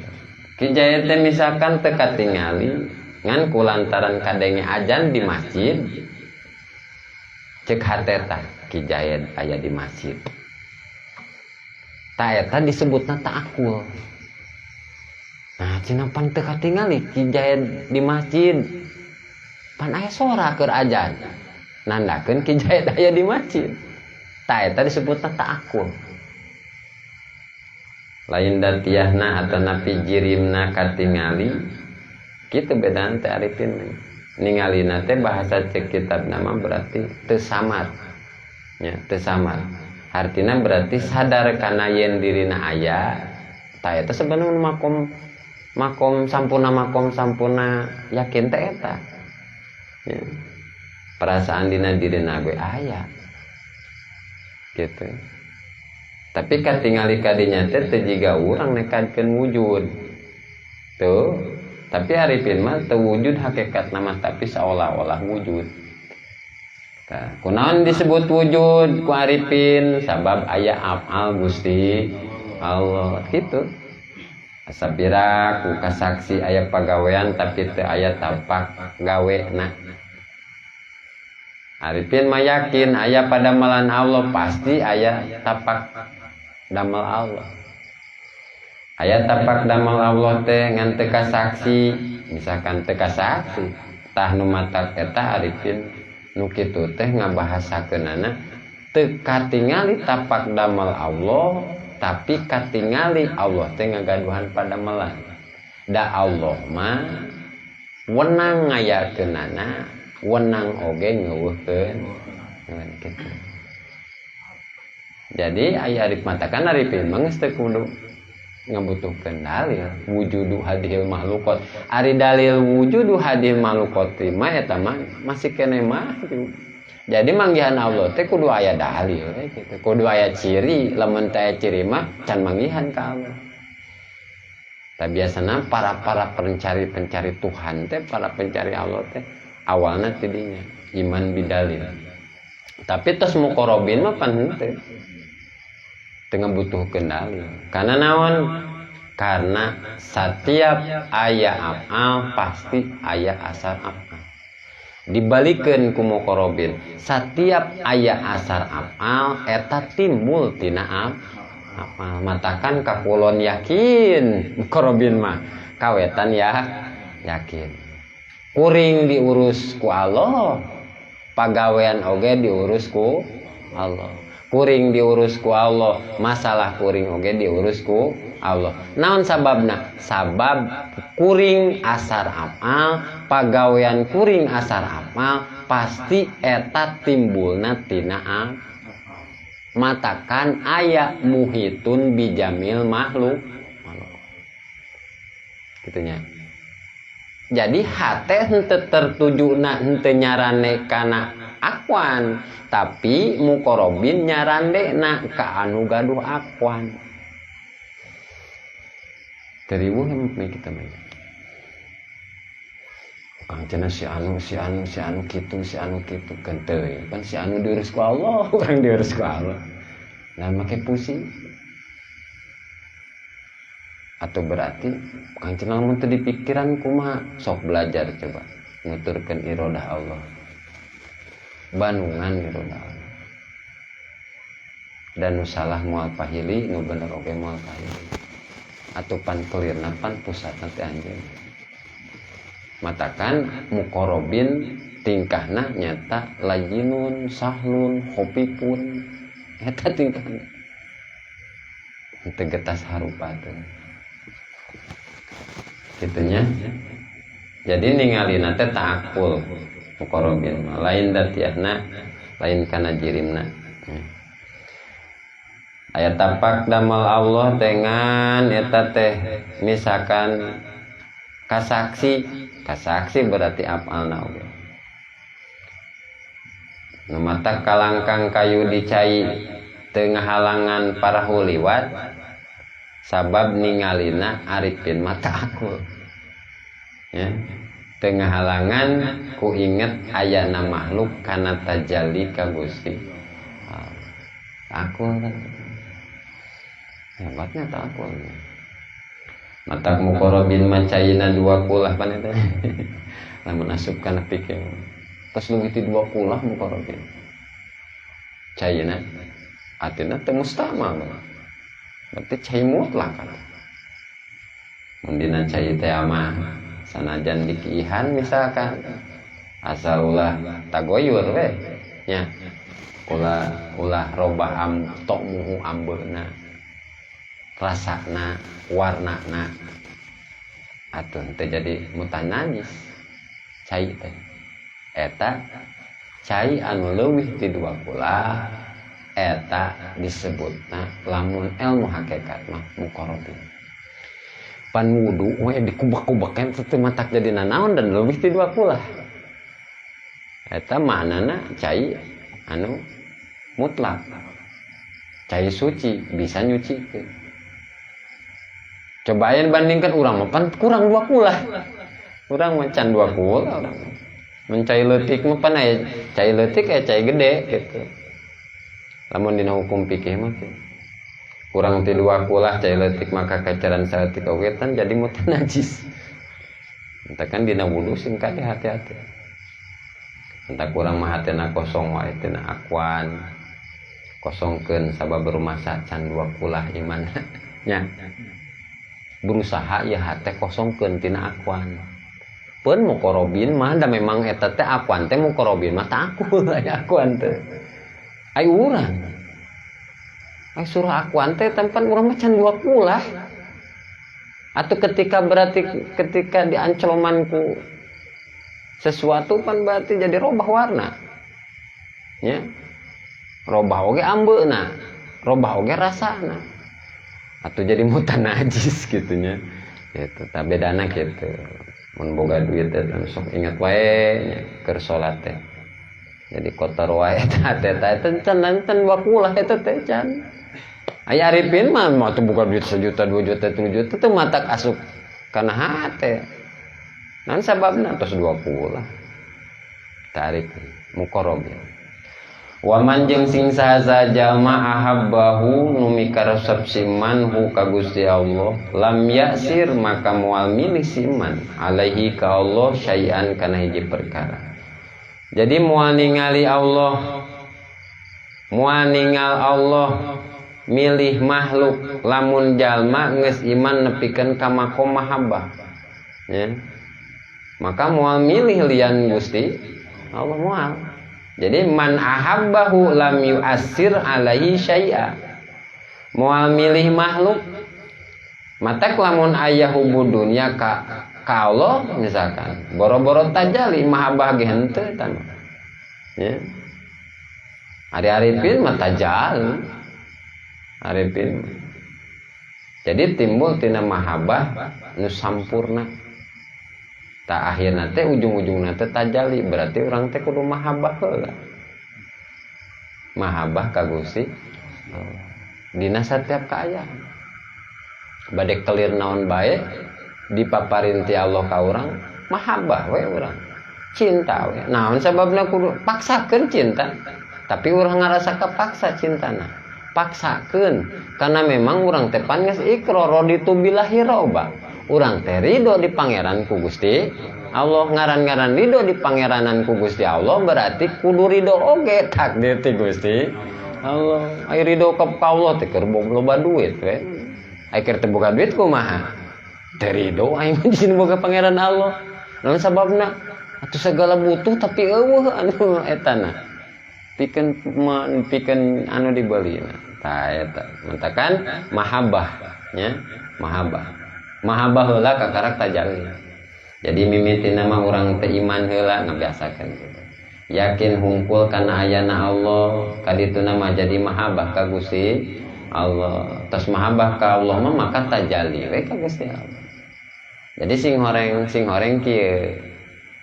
[SPEAKER 1] Ki jahit teh misalkan teu katingali ngan kulantaran kadenge ajan di masjid. Cek hateta Ki Jayed aya di masjid. Ta eta disebutna ta'aqqul. Nah, cenah pan teu katingali Ki Jayed di masjid. Pan aya sora keur ajan. Nandakeun Ki Jayed aya di masjid. Ta eta disebutna ta'aqqul. Lain datiahna atau napi jirimna katingali. Kitu bedana teh arifin. Ningalina teh bahasa cek kitab nama berarti teu samar. Ya, teu samar. Artina berarti sadar kana yen dirina aya. Ta eta sebenarnya makom sampurna yakin teh eta. Ya. Perasaan dina dirina gue aya. Gitu. Tapi katingali kadinya teh teu jiga urang nekadkeun wujud. Tuh. Tapi arifin mah teu wujud hakikat nama tapi seolah-olah wujud. Kunaon disebut wujud ku arifin sabab aya afal Gusti Allah gitu. Asapira ku kasaksi aya pagawean tapi teu aya tapak gawena. Arifin mah yakin aya padamelan Allah pasti aya tapak damel Allah. Aya tapak damel Allah teh ngan teu kasaksi, misalkan teu kasaksi, tah nu matak eta arifin nu kitu teh ngabahasakeunana teu katingali tapak damel Allah, tapi katingali Allah teh ngagaduhan padamelan. Da Allah mah wenang ngayakeunana, wenang oge ngeuweuhkeun kitu. Jadi aya arif matakan arifin mah geus teu kudu ngabutuhkeun dalil wujudu hadhil makhlukot. Ari dalil wujudu hadhil makhlukot mah eta mah masih kene mah. Jadi manggihan Allah teh kudu aya dalil gitu. Kudu aya ciri, lamun teu aya ciri mah can manggihan ka Allah. Tapi biasana para pencari Tuhan teh, para pencari Allah teh awalna tidinya iman bidalil. Tapi tos muqarrabin mah pan henteu. Dengan butuh kendali karena naon, karena setiap aya afal pasti aya asar afal. Dibalikeun ku muqarrabin, setiap aya asar afal eta timbul tina afal. Matakan kakulon yakin muqarrabin mah kawetan ya yakin. Kuring diurus ku Allah, pagawean oge diurus ku Allah. Kuring diurus ku Allah, masalah kuring oge diurus ku Allah. Naon sababna? Sabab kuring asar afal, pagawean kuring asar afal pasti eta timbulna tina afal. Matakan aya muhitun bijamil makhluk. Kitunya. Jadi hate henteu tertujuna henteu nyarane kana akwan, tapi muqarrabin nyarandena ka anu gaduh akwan. Teriwuh mah kita mah. Kang cenah si anu kitu kan teu. Pan si anu diurus ku Allah, urang diurus ku Allah. Nah make pusing. Atau berarti kang cenah mun teu dipikiran kumaha sok belajar coba nguturkeun iradah Allah. Bandungan irodah Allah. Dan nu salah moal pahili, nu bener oge moal pahili. Atuh pan kelirna pan pusatna teh anjeun. Matakan muqarrabin tingkahna nyata layyinun, sahlun, khopipun. Eta tingkahna. Henteu getas harupa teh. Kitunya. Jadi ningalina teh ta'aqqul. Muqarrabin lain datiahna, lain kana jirimna. Aya tapak damel Allah dengan eta teh misalkan kasaksi berarti afalna oge. Nu mata kalangkang kayu dicai teu ngahalangan parahu liwat sabab ningalina arifin mata aku. Ya. Tengah halangan ku inget ayana makhluk kana tajalli ka Gusti. Aku kan hebatnya tak aku. Matak muqarrabin macaina 20 pan eta. Lamun asup kana pikir. Tos leuwih ti 20 muqarrabin. Caina atina teu mustamal. Berarti cai mutlak kan. Mun dina cai teh mah sanajan dikihan misalkan asal ulah tagoyur we nya ulah robah tokmuhu ambeuna rasana warnana atuh teu jadi mutah najis cai teh eta cai anu leuwih ti 20 eta disebutna lamun ilmu hakikat mah muqarrabin. Pan wudu we dikubak-kubakan teu matak jadi nanaon dan leuwih ti 20. Eta maknana cai anu mutlak. Cai suci bisa nyucikeun. Cobain bandingkan urang mah pan kurang 20. Urang mah can 20 urang. Mencai leutik mah pan aya cai leutik aya cai gede gitu. Lamun dina hukum fikih mah kurang ti 2 kulah cai leutik maka kacaran saeutik ogetan jadi mutan najis. Entah kan dina wudu singkat hati-hati. Entah kurang mah hatena kosong wae tina akuan. Kosongkeun sabab berumasa can 2 kulah iman nya. Berusaha ya hate kosongkeun tina akuan. Pun mukorobin mah da memang eta teh akuan teh mukorobin mah tah akul aya akuan teh. Ai urang. Ai surah akuan teh tempat urang mah can 2 kulah. Atau ketika diancolmanku sesuatu pan berarti jadi robah warna. Ya. Robah oge ambeuna, robah oge rasana. Atau jadi mutan najis gitunya. Gitu, tah bedana kitu. Mun boga duit teh sok ingat wae keur salat teh. Jadi kotor wae eta teh can 2 kulah eta teh can. Aya arifin mah teu boga duit 1 juta 2 juta 3 juta teu matak asup kana hate. Naon sababna tos 2 kulah. Tarik muqarrab. Wa man jeung sing saha jalma ahabbahu nu mikaresep siman hu ka Gusti Allah lam yasir maka moal milih siman alaihi ka Allah syai'an kana hiji perkara. Jadi moal ningali Allah milih makhluk lamun jalma geus iman nepikeun ka makom mahabbah ya. Maka moal milih lian Gusti Allah moal. Jadi man ahabbahu lam yu'assir alaihi syai'a. Moal milih makhluk matak lamun aya hubud dunya ka Allah misalkan boro-boro tajali mahabbah ge henteu tan ya. Ari arifin mah tajal arifin. Jadi timbul tina mahabbah nu sampurna. Ta akhirna teh ujung-ujungna teh tajali berarti urang teh kudu mahabbah heula. Mahabbah ka Gusti dina setiap kaayaan. Bade kelir naon bae dipaparin ti Allah ka urang mahabbah we urang. Cinta we. Naon sababna kudu paksakeun cinta. Tapi urang ngarasa kapaksa cintana. Paksakeun karena memang urang teh pan geus iqrar raditu billahi robba. Urang teh ridho di pangeran ku Gusti Allah. Ngaran-ngaran ridho di pangeranan ku Gusti Allah berarti kudu ridho oge takdir ti Gusti Allah. Ai ridho ka Allah teh keur loba duit we. Ai keur teu boga duit kumaha? Teu ridho ai mah di boga pangeran Allah. Naon sababna? Atuh segala butuh tapi eueuh anu etana. Pikeun anu dibelina. Tah eta. Mentakan mahabbah nya, mahabbah. Mahabbah heula kakarak tajalli. Jadi mimitina mah urang teh iman heula ngabiasakeun gitu. Yakin hungkul kana ayana Allah, kadituna mah jadi mahabbah ka Gusti Allah. Tos mahabbah ka Allah mah maka tajalli we ka Gusti Allah. Jadi sing horeng kieu.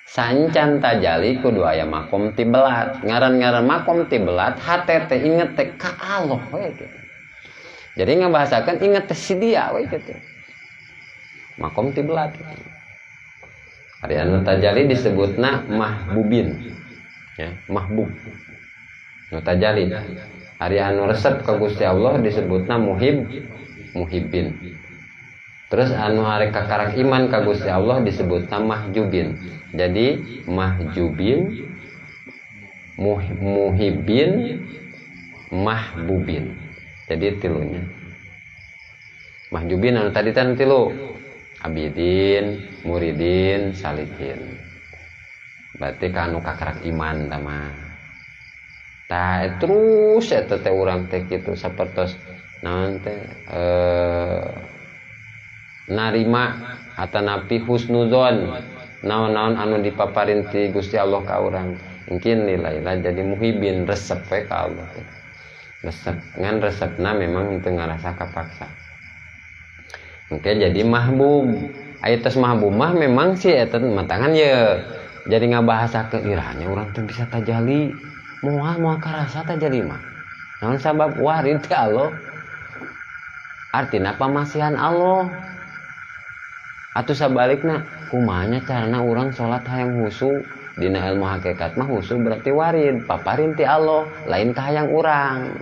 [SPEAKER 1] Sancan tajalli kudu aya makom ti belat. Ngaran-ngaran makom ti belat hate teh inget teh ka Allah we gitu. Jadi ngabahasakeun inget teh si Dia we gitu. Makom ti belat. Ari anu tajalli disebutna mahbubin. Ya, mahbub. Nu tajalli. Ari anu resep ka Gusti Allah disebutna muhibbin. Terus anu arek kakarak iman ka Gusti Allah disebutna mahjubin. Jadi mahjubin, muhibbin, mahbubin. Jadi tilunya. Mahjubin anu tadi tan tilu. Abidin, muridin, salikin. Berarti kanu kakarak iman tama. Tah terus eta teh urang teh kitu sapertos naon teh narima atanapi husnuzon naon-naon anu dipaparin ti Gusti Allah ka urang. Mungkin nilailah jadi muhibin resep we ka Allah. Resep ngan resepna memang teu ngarasa kapaksa. Oke, jadi mahbub. Aya tos mahbub mah memang sih eta matangan ye. Jadi ngabahasakeun irahnya urang teh bisa tajalli. Moal karasa tajalli mah. Naon sabab warid ti Allah. Artina pamasihan Allah. Atuh sabalikna kumaha carana urang salat hayang husu dina ilmu hakikat mah husu berarti warid paparin ti Allah lain kahayang urang.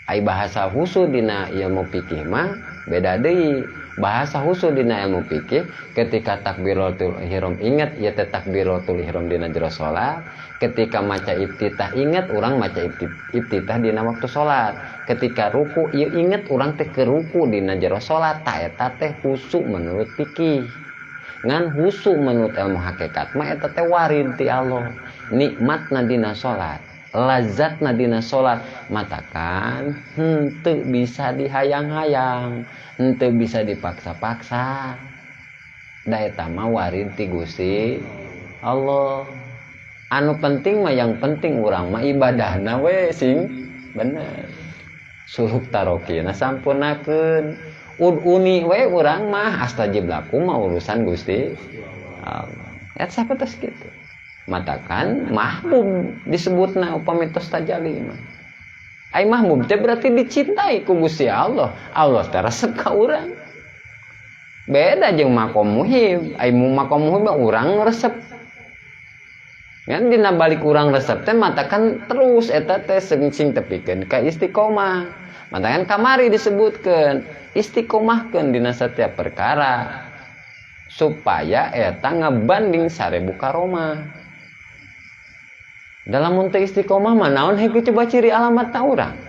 [SPEAKER 1] Ai bahasa husu dina ilmu fikih mah beda deui. Bahasa husu dina ilmu fikih ketika takbiratul ihram ingat ieu teh takbiratul ihram dina jero salat, ketika maca iftitah ingat urang maca iftitah dina waktu salat, ketika ruku ieu ingat urang teh keur ruku dina jero salat, ta eta teh husu menurut fikih. Ngan husu menurut ilmu hakikat mah eta teh warid ti Allah, nikmatna dina salat, lazatna dina salat, matakan henteu bisa dihayang-hayang, henteu bisa dipaksa-paksa. Da eta mah warid ti Gusti Allah. Anu penting mah yang penting urang mah ibadahna we sing bener. Suluk tarokina sampunakeun. Uni we urang mah astajib lakum mah urusan Gusti Allah. Eta sakitu kitu. Matakan mahbub disebutna upami tos tajalli mah. Ai mahbub teh berarti dicintai ku Gusti Allah. Allah teh resep ka urang. Beda jeung makom muhib. Ai makom muhib urang resep. Kan dina balik urang resep teh matakan terus eta teh sing tepikeun ka istiqomah. Matakan kamari disebutkeun istiqomahkeun dina setiap perkara supaya eta ngabanding 1000 karomah. Dalam untuk istiqomah mah naon heuh coba ciri alamat urang.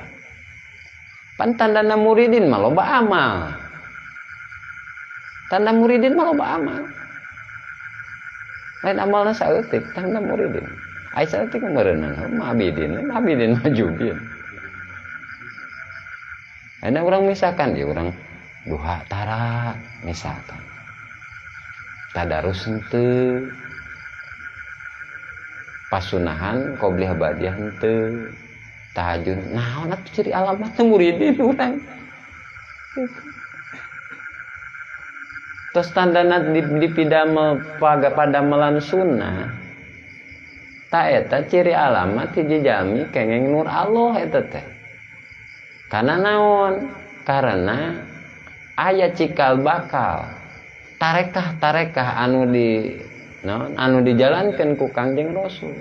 [SPEAKER 1] Pan tandana muridin mah loba amal. Tanda muridin mah loba amal. Lain amalna saeutik tanda muridin. Ai saeutik meureunna mah abidin majubin. Ada orang misalkan ya orang duha tara misalkan. Tadarus henteu. Pasunahan qobliyah ba'diyah henteu. Tahajud naon atuh ciri alamat muridin urang. Terus tandana dipidamel padamelan sunnah. Ta eta ciri alamat hiji jalmi kengeng nur Allah eta teh. Karena naon? Karena aya cikal bakal tarekah anu dijalankeun ku Kangjeng Rasul.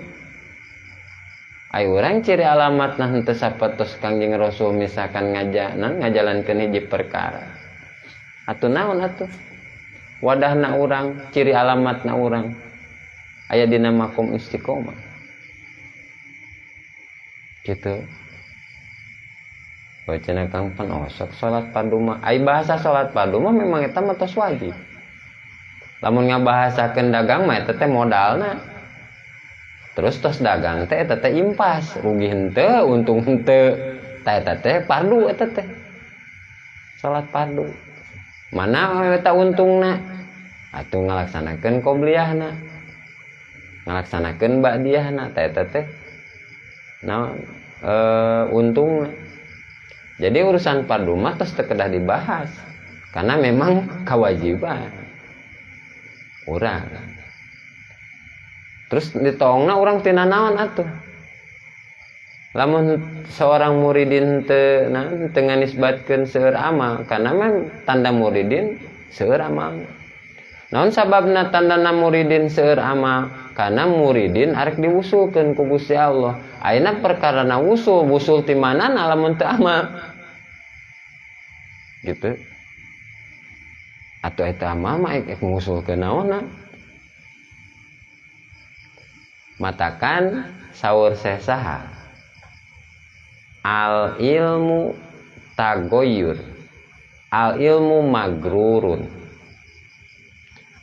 [SPEAKER 1] Ai urang ciri alamatna henteu sapatos Kangjeng Rasul misalkan ngajalankeun hiji perkara. Atuh naon atuh? Wadahna urang, ciri alamatna urang aya dina makom istiqomah. Gitu. Wacana kang panosok salat fardu mah ai bahasa salat fardu mah memang eta mah tos wajib. Lamun ngabahasakeun dagang mah eta teh modalna. Terus tos dagang teh eta teh impas, rugi henteu, untung henteu. Ta eta teh fardu eta teh. Salat fardu. Mana eta untungna? Atuh ngalaksanakeun qobliyahna. Ngalaksanakeun ba'diyahna ta eta teh naon untungna. Jadi urusan fardu mah tos teu kedah dibahas karena memang kewajiban urang. Terus ditongna urang tina naon atuh? Lamun seorang muridin teu nganisbatkeun seueur amal karena memang tanda muridin seueur amal. Naon sababna tandana muridin seueur amal? Karena muridin arek diwusulkeun ku Gusti Allah. Ayeuna perkarana wusul ti manana lamun teu amal. Gitu. Atau eta amal mah ek ngusulkeun naonna. Matakan saur saha? Al ilmu tagoyur. Al ilmu magrurun.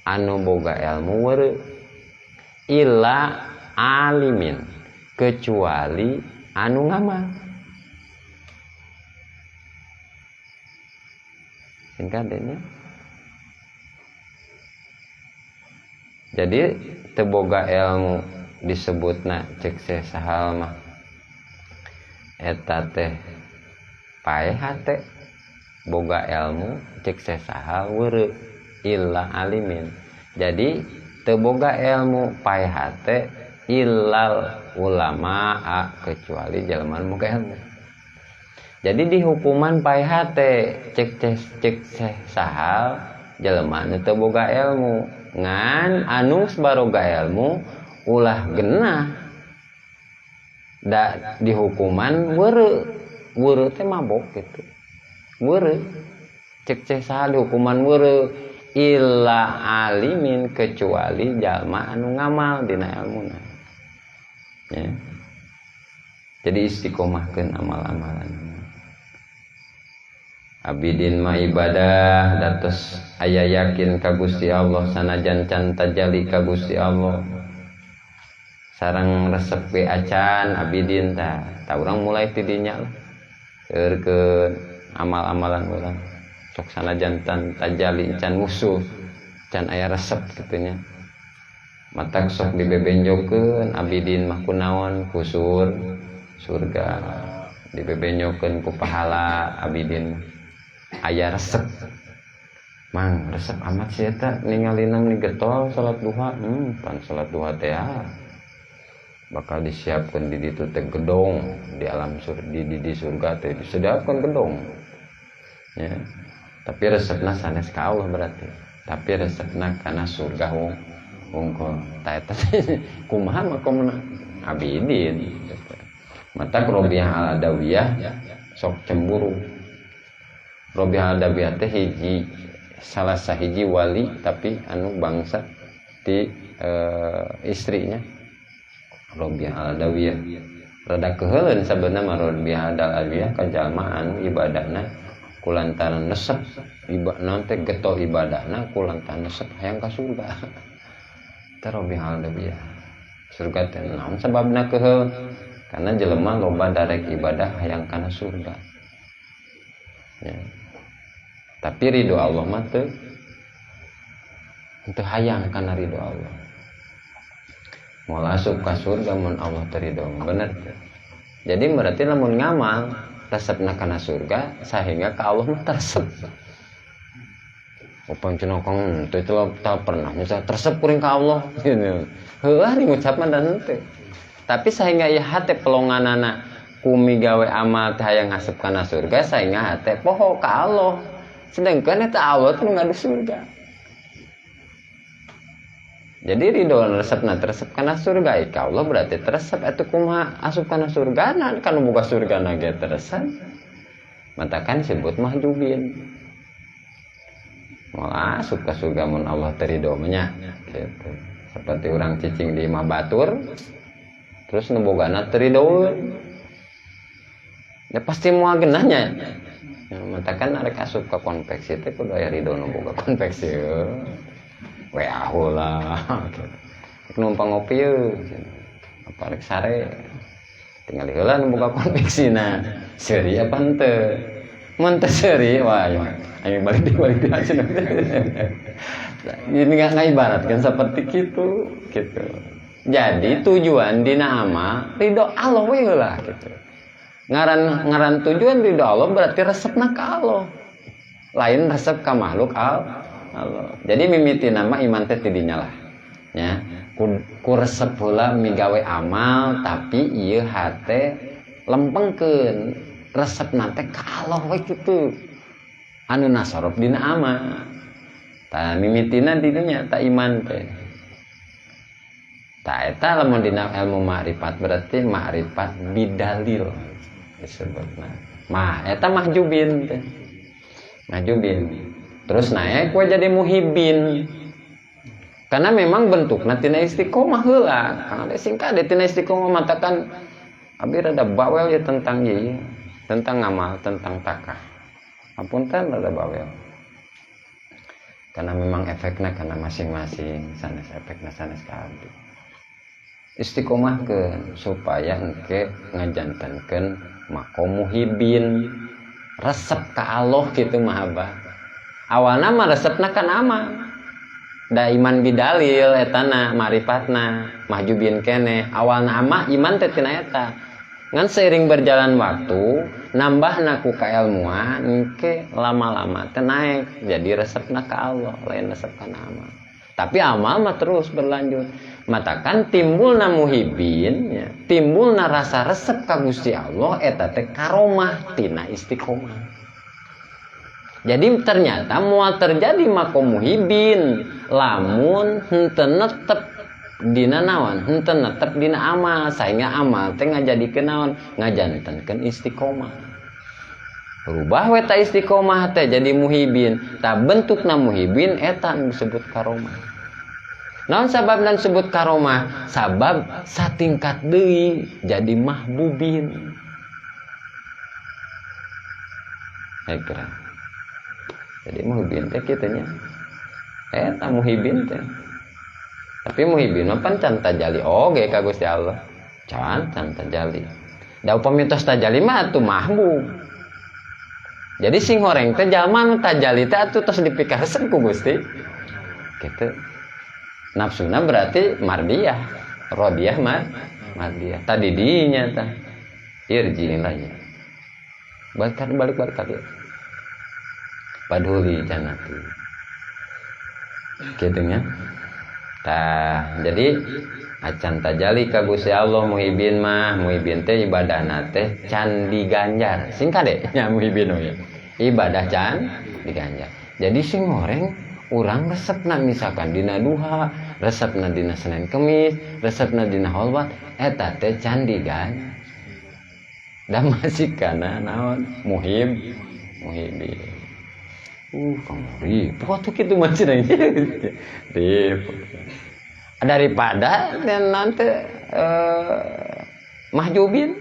[SPEAKER 1] Anu boga ilmu weureu illa alimin kecuali anu ngamal. Singkatnya. Jadi teboga ilmu disebutna cek sahal mah eta teh paeha teh boga ilmu cek sahal weureu illa alimin. Jadi teboga ilmu paeha teh illal ulama kecuali jelema boga ilmu. Jadi di hukuman paeha teh cek sahal jelema nu teu boga ilmu ngan anu baroga ilmu ulah genah da dihukuman weureu teh mabok gitu. Weureu cek saha dihukuman weureu illa alimin kecuali jalma anu ngamal dina ilmuna. Ya. Jadi istiqomahkeun amal-amalan. Abidin ma ibadah dados aya yakin ka Gusti Allah sanajan can tajali ka Gusti Allah. Sareng resep we acan abidin tah urang mulai ti dinya lah. Keurkeun amal-amalan urang. Sok sanajan tan tajali can musuh can aya resep kitu nya. Matak sok dibebenjokeun abidin mah kunaon ku surga. Dibebenjokeun ku pahala abidin aya resep. Mang resep amat sih eta ningalina ni getol salat duha. Pan salat duha teh bakal disiapkeun di ditu teh gedong di alam di surga teh disediakeun gedong. Ya. Tapi resepna sanes ka Allah berarti. Tapi resepna kana surga wungkul. Ta eta kumaha makomna abidin. Mata Robiah al-Adawiyah sok cemburu. Robiah al-Adawiyah teh salah sahiji wali tapi anu bangsa ti istrinya Robiah al-Adawiyah. Rada keheuleun sabeuna Robiah al-Adawiyah ka jalma anu ibadahna kulantaran nesep ibadahna teh getol ibadahna kulantaran nesep hayang ka surga. Teh Robiah al-Adawiyah. Surga teh naon sababna keheul? Karena jelema loba darek ibadah hayang kana surga. Ya. Tapi ridho Allah mah teu hayang kana ridho Allah. Moal asup ka surga mun Allah teu ridho bener. Jadi berarti lamun ngamal resepna kana surga sehingga ka Allah mah teresep. Upang cenah kang teu pernah misal teresep kuring ka Allah gitu. Heueuh ngucapna dan henteu. Tapi sehingga ieu hate pelonganana kumi gawe amal teh hayang ngasep kana surga sehingga hate poho ka Allah. Sedangkan eta Allah teh ngadu surga. Jadi ridho resepna teresep kana surga ka Allah berarti teresep atuh kumaha asup kana surgana kana boga surgana ge teresep. Matakan disebut mahjubin. Moal asup ka surga mun Allah teu ridho nya gitu. Seperti orang cicing di imah batur terus nebogana teridoun ya pasti moal genahnya ya, matakan arek asup ka konveksi teh kudu aya ridho nu boga konveksi we ahulah gitu numpang ngopi yeuh apa rek sare tinggal heula nu boga konveksina seuri apa henteu mun teu seuri wah ayo balik di hasil ini ngaibaratkan seperti gitu. Jadi tujuan dina amal ridho Allah we heula gitu. Ngaran tujuan ridho Allah berarti resepna ka Allah. Lain resep ka makhluk Allah. Jadi mimiti nama iman teh ti dinya lah. Ya. Ku resep heula migawe amal tapi ieu hate lempengkeun resepna teh ka Allah we kitu. Anu nasarop dina amal. Tah mimitina di dinya ta iman teh. Tah eta lamun dina ilmu ma'rifat berarti ma'rifat bidalil disebutna. Mah eta mahjubin teh. Mahjubin. Terus naik we jadi muhibin. Karena memang bentukna tina istiqomah heula. Kang singkat tina istiqomah matakan abi rada bawel ya tentang ieu, tentang amal, tentang takah. Apunten rada bawel. Karena memang efeknya karena masing-masing sanes efeknya sanes kabeh. Istiqomahkeun supaya engke ngajantankeun makom muhibin resep ka Allah kitu mah abah. Awalna mah resepna kan amal. Da iman bidalil etana marifatna mahjubin kene. Awalna amah iman teh tina eta. Ngan seiring berjalan waktu nambahna ku kailmuan engke lama-lama teh naik jadi resepna ka Allah lain resep kana amal. Tapi amal mah terus berlanjut. Matakan timbulna muhibin ya, timbulna rasa resep ka Gusti Allah eta teh karomah tina istiqomah. Jadi ternyata moal terjadi makom muhibin lamun henteu netep dina naon henteu netep dina amal sainga amal teh ngajadikeun naon ngajantenkeun istiqomah rubah we ta istiqomah teh jadi muhibin ta bentukna muhibin eta anu disebut karomah naon sabab dan disebut karomah sabab satingkat deui jadi mahbubin kira jadi muhibin teh kitu nya eta muhibin teh tapi muhibin mah pan can tajali oge ka Gusti Allah can tajali da upami tos tajali mah atuh mahbub jadi sing horeng teh jalma nu tajali teh atuh tos dipikareskeun ku Gusti kitu nafsuna berarti mardiyah rodiyah mardiyah tadi dinya tah irji lagi balik kali paduli janati kitu nya tah jadi acan tajali ka Gusti Allah muhibin mah muhibin teh ibadahna teh can diganjar singkat deh nya muhibin ya ibadah can diganjar jadi sing goreng urang resepna misalkan dina duha resepna dina Senin Kemis resepna dina holwat eta teh can diganjar da masih kana naon muhibin kamari foto kitu masih rip daripada nanti mahjubin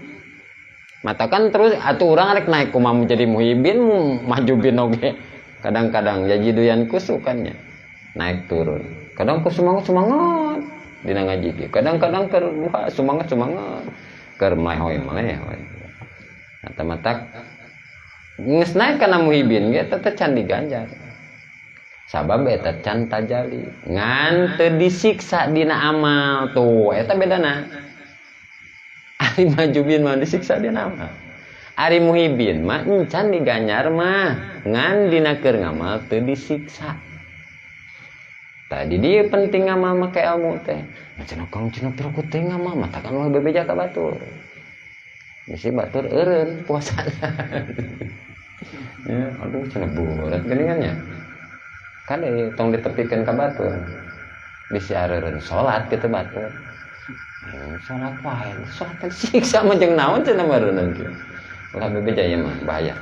[SPEAKER 1] matakan terus atuh urang rek naik kumaha menjadi muhibin mahjubin oge kadang-kadang jadi doyan kusukannya naik turun kadang ku semangat dina ngaji kadang-kadang keur duha semangat keur melehoy eta matak geus naik kana muhibin ge tetep can diganjar sabab eta can tajali ngan teu disiksa dina amal tuh eta bedana ari majubin mah disiksa dina amal ari muhibin mah encan diganjar mah ngan dina keur ngamal teu disiksa tadi dia penting ngamal make ilmu teh cenah kang cenah pira ku teh ngamal mah takan ulah bebeja ka batur bisi batur eureun puasana ya aduh cenah burat geuningannya kan tong ditepikeun ka batur bisi areureun salat kitu batur salat wae salat siksa mah jeung naon cenah meureun kieu ulah bebeja ieu mah bahaya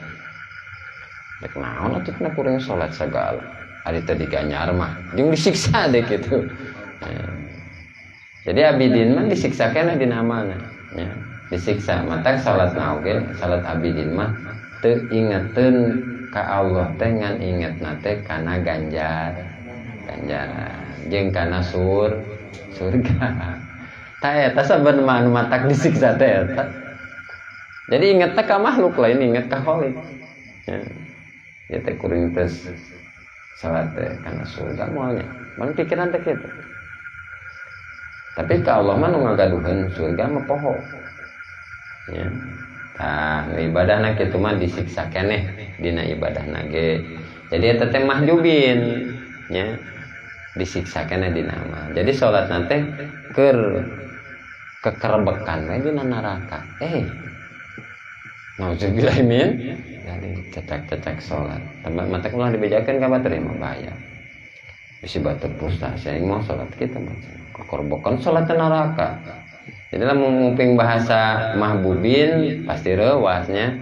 [SPEAKER 1] rek naon atuh cenah kuring salat sagala ari teh diganyar mah jeung disiksa deh kitu jadi abidin mah disiksa keneh dina amalna ya disiksa matak salat oge salat abidin mah teu ingeteun ka Allah teh ngan ingetna teh kana ganjaran jeung kana surga ta eta saben mah anu matak disiksa teh eta jadi ingetna ka makhluk lain inget ka Khalik ya teh kuring teh salat teh kana surga moalnya mun pikiran teh kitu tapi ka Allah mah nu ngagaduheun surga mah poho ya tah ibadahna kitu mah disiksa keneh dina ibadahna ge jadi eta teh mahjubin nya disiksa keneh dina amal jadi salatna teh keur kekerbekan we dina neraka nauzubillah min dari cecak salat tempat mata ulah dibejakeun ka batur mah bahaya bisi batur frustasi aing mah salat kitu mah kekorbokan salat neraka jadi lamun nguping bahasa mahbubin pasti rewasnya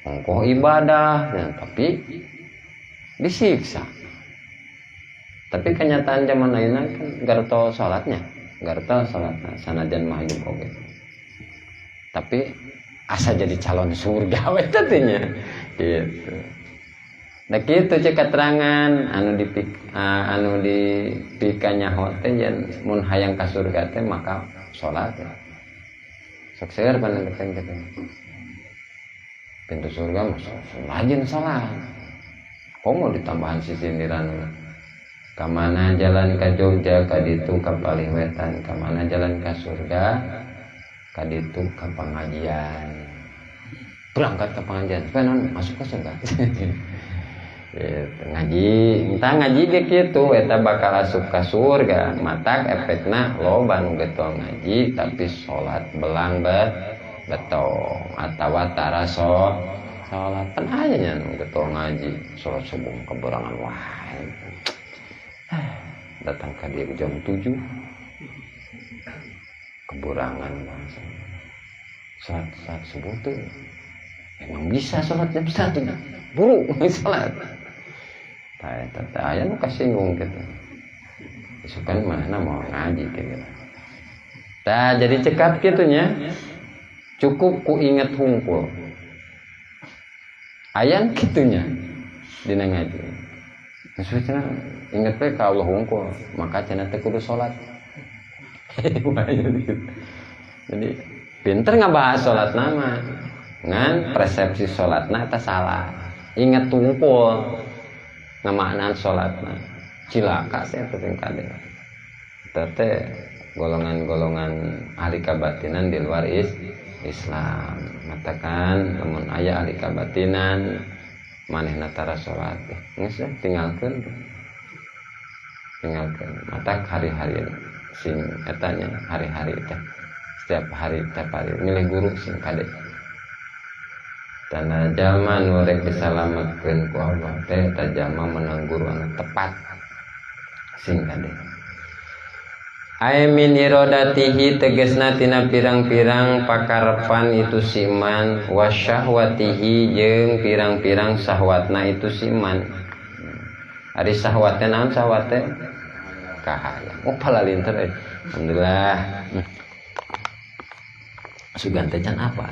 [SPEAKER 1] ongkoh ibadah ya, tapi disiksa tapi kenyataan zaman ayeuna kan garto salatnya sanajan mahjub oge tapi asa jadi calon surga we teh gitu da kitu cek keterangan anu dipikanyaho teh yen mun hayang ka surga teh maka salat sok seueur panendekeun kitu pintu surga mah rajin salat komo ditambahan sisindiran kamana jalan ka Jogja kaditu ka Paliwetan kamana jalan ka surga kaditu ka pengajian berangkat ke pengajian supaya masuk ke surga ngaji entah ngaji ge kitu eta bakal asup ka surga matak efekna loba nu getol ngaji tapi salat belang betong atawa tara salat pan aya nya nu getol ngaji salat subuh keberangan wae datang ka dieu jam 7 keburangan bangsa. Salat subuh tuh emang bisa sholat jam 1 buru sholat. Tah aya nu kasinggung gitu. Isukan mana mau ngaji gitu. Tah jadi cekap gitunya. Cukup ku inget hungkul. Ayan gitunya dina ngaji. Maksudnya inget we ka Allah hungkul, maka cenah teh kudu sholat. Jadi pinter ngabahas sholat nama ngan persepsi sholatna eta salah. Ingat tumpul ngamaknaan sholatna cilaka sih eta teh kade. Eta teh golongan-golongan ahli kabatinan di luar Islam. Matakan lamun aya ahli kabatinan manehna tara sholat geus tinggalkeun matak hari-hari sing etanya hari-hari teh setiap hari milih guru sing kade tanah zaman urek disalametkeun ku Allah teh eta jalma menang guru anu tepat sing kade Aimin irodatihi tegesna tina pirang-pirang pakarepan itu siman wasyahwatihi jeung pirang-pirang syahwatna itu siman. Ari syahwatna naon syahwatna? Kahayang. Oh palalinter alhamdulillah. Sugan teh can apa?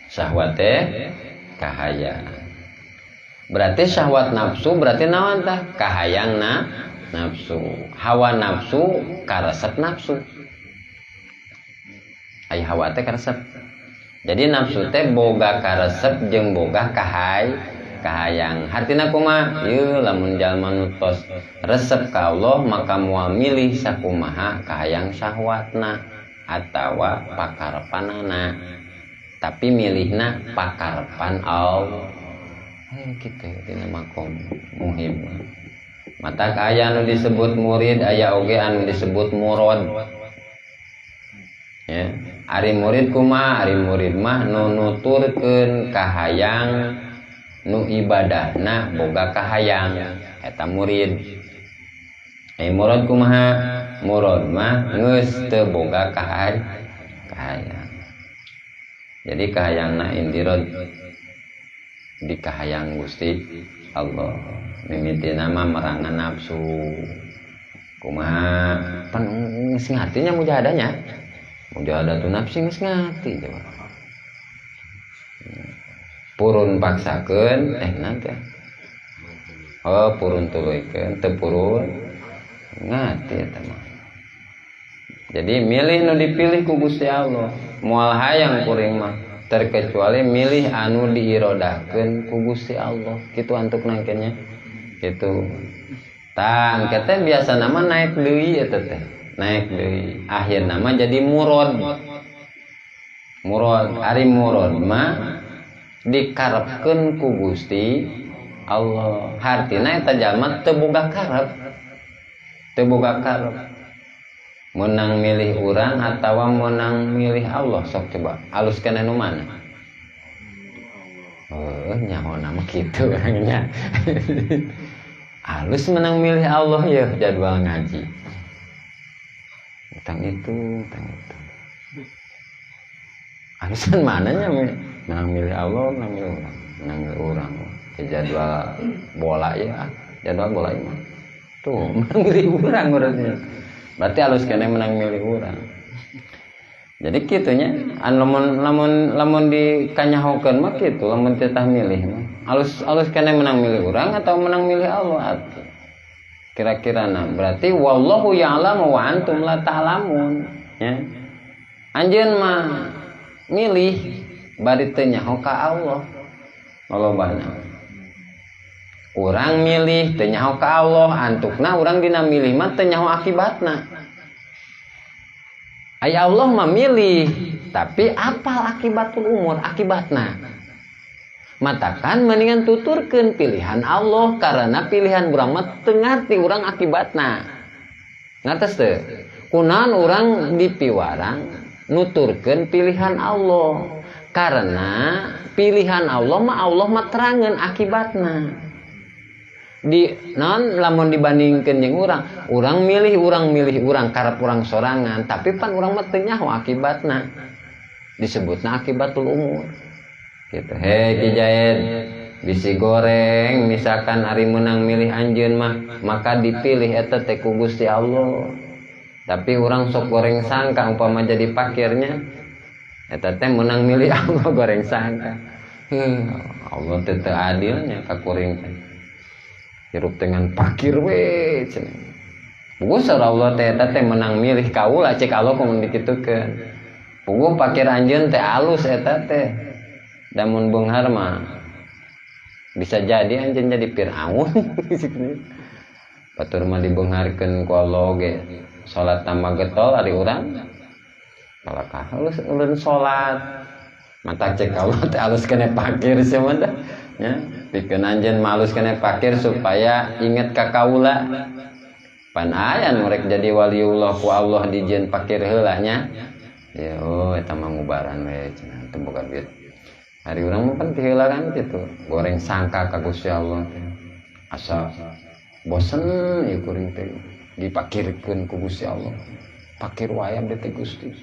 [SPEAKER 1] Syahwatna kahayang. Berarti syahwat nafsu berarti naon tah? Kahayangna nafsu, hawa nafsu karesep nafsu. Ai hawa teh karesep. Jadi nafsu teh boga karesep jeung boga kahayang. Hartina kumaha? Ieu lamun jalma nu tos resep ka Allah maka moal milih sakumaha kahayang syahwatna atawa pakarepanana. Tapi milihna pakarepan Allah. Kitu dina makom muhim. Matak aya anu disebut murid, aya oge anu disebut murad. Ya, ari murid kumaha? Ari murid mah nu nuturkeun kahayang nu ibadahna boga kahayang, eta murid. Murad kumaha? Murad mah geus teu boga kahayang. Jadi kahayangna indirod di kahayang Gusti Allah. Mimiti nama merangan nafsu kumaha pan geus ngatinya mujahadanya tu nafsi geus ngati coba purun paksakeun nanti purun tuluykeun teu purun ngati eta mah. Jadi milih nu dipilih ku Gusti Allah moal hayang kuring mah terkecuali milih anu diirodahkeun ku Gusti Allah kitu antukna engkenya gitu. Tang kita biasa nama naik deui eta teh. Naik deui. Akhir nama jadi murad. Ari murad mah dikarepkeun ku Gusti Allah. Hartina eta jalma teu boga karep. Menang milih urang atawa menang milih Allah sok coba. Aluskeun anu mana? Nyaho nama kitu orangnya. Halus menang milih Allah ya jadwal ngaji. Tang itu. Halusan mananya menang milih Allah, menang milih orang. Jadwal bola ya, jadwal bola ini. Tuh, menang milih orang urangnya. Berarti halus kena menang milih orang. Jadi kitunya, lamun dikanyahokeun mah kitu, lamun teu tah milih mah. Alus kena menang milih orang atau menang milih Allah? Kira-kira berarti wallahu ya'lamu wa antum la ta'lamun. Ya. Anjeun mah milih bari teu nyaho ka Allah. Lolobana. Urang milih teu nyaho ka Allah, antukna urang dina milih mah teu nyaho akibatna. Aya Allah mah milih, tapi apal akibatul umur akibatna. Matakan mendingan tuturkeun pilihan Allah karena pilihan urang mah teu ngarti urang akibatna. Ngartos teu? Kunaon urang dipiwarang nuturkeun pilihan Allah karena pilihan Allah mah terangeun akibatna. di non lamun dibandingkeun jeung urang milih urang karep urang sorangan tapi pan urang mah teu nyaho akibatna disebutna akibatul umur gitu. Ki Jaid bisi goreng misalkan ari menang milih anjeun mah maka dipilih eta teh ku Gusti Allah tapi urang sok goreng sangka umpama jadi pakirnya eta teh menang milih Allah goreng sangka. Allah teh teu adilnya ka kuring teh hirup dengan pakir we cenah. Puguh sareng Allah teh eta teh menang milih kaula cek Allah kumaha dikitukeun. Puguh pakir anjeun teh alus eta teh. Damun beunghar mah bisa jadi anjeun jadi Firaun. Batur mah dibeungharkeun ku Allah ge salat tambah getol ari urang. Palakah ulun salat mata cek Allah teh alus kene pakir sia mah nya pikeun anjeun malus kene pakir supaya inget ka kaula pan aya nu rek jadi waliullah ku Allah dijieun pakir heula nya ya eta mah ngubaran we cenah teu boga duit hari urang mah pan teu heula kan kitu goreng sangka ka Gusti Allah asa bosen ieu kuring teh dipakirkeun ku Gusti Allah pakir wae abdi teh Gusti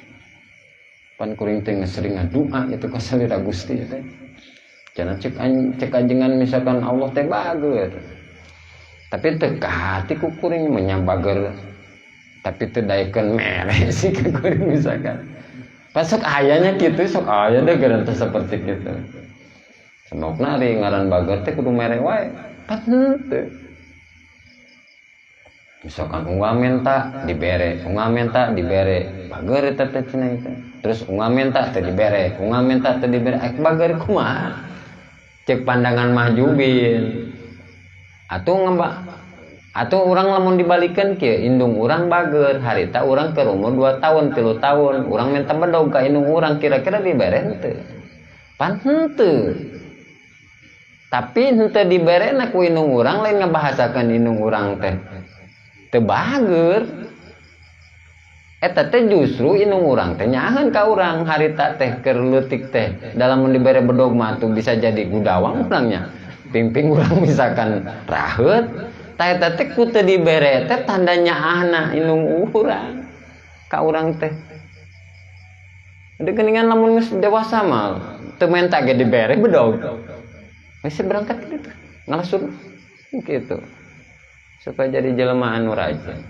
[SPEAKER 1] pan kuring teh sering ngadoa itu ka salira Gusti teh jangan cek ajengan misalkan Allah teh bagus tapi teu ka hati ku kuring menyabager tapi teu daekeun mere sih ku kuring misalkan pas sok ayanya kitu sok aya deh garantah seperti kitu senokna ari ngaran bager teh kudu mere wae pan teu misalkan unggal minta dibere bager eta teh cenah eta terus unggal minta teu dibere bager kumaha cek pandangan mah jubin atuh urang lamun dibalikeun kieu indung urang bager harita urang keur umur 2 tahun 3 tahun urang minta bedog ka indung urang kira-kira dibere henteu pan henteu tapi henteu diberena ku indung urang lain ngabahasakeun indung urang teh teu bager eta teh justru indung urang teh nyahan ka urang harita teh keur leutik teh dalam dibere bedog mah tuh bisa jadi gudawang urangnya pimping urang misalkan raheut tah eta teh ku teu dibere teh tanda nyaahna indung urang ka urang teh ada geuningan lamun geus dewasa mah teu menta ge dibere bedog geus berangkat kitu ngalasur kitu supaya jadi jelema anu rajin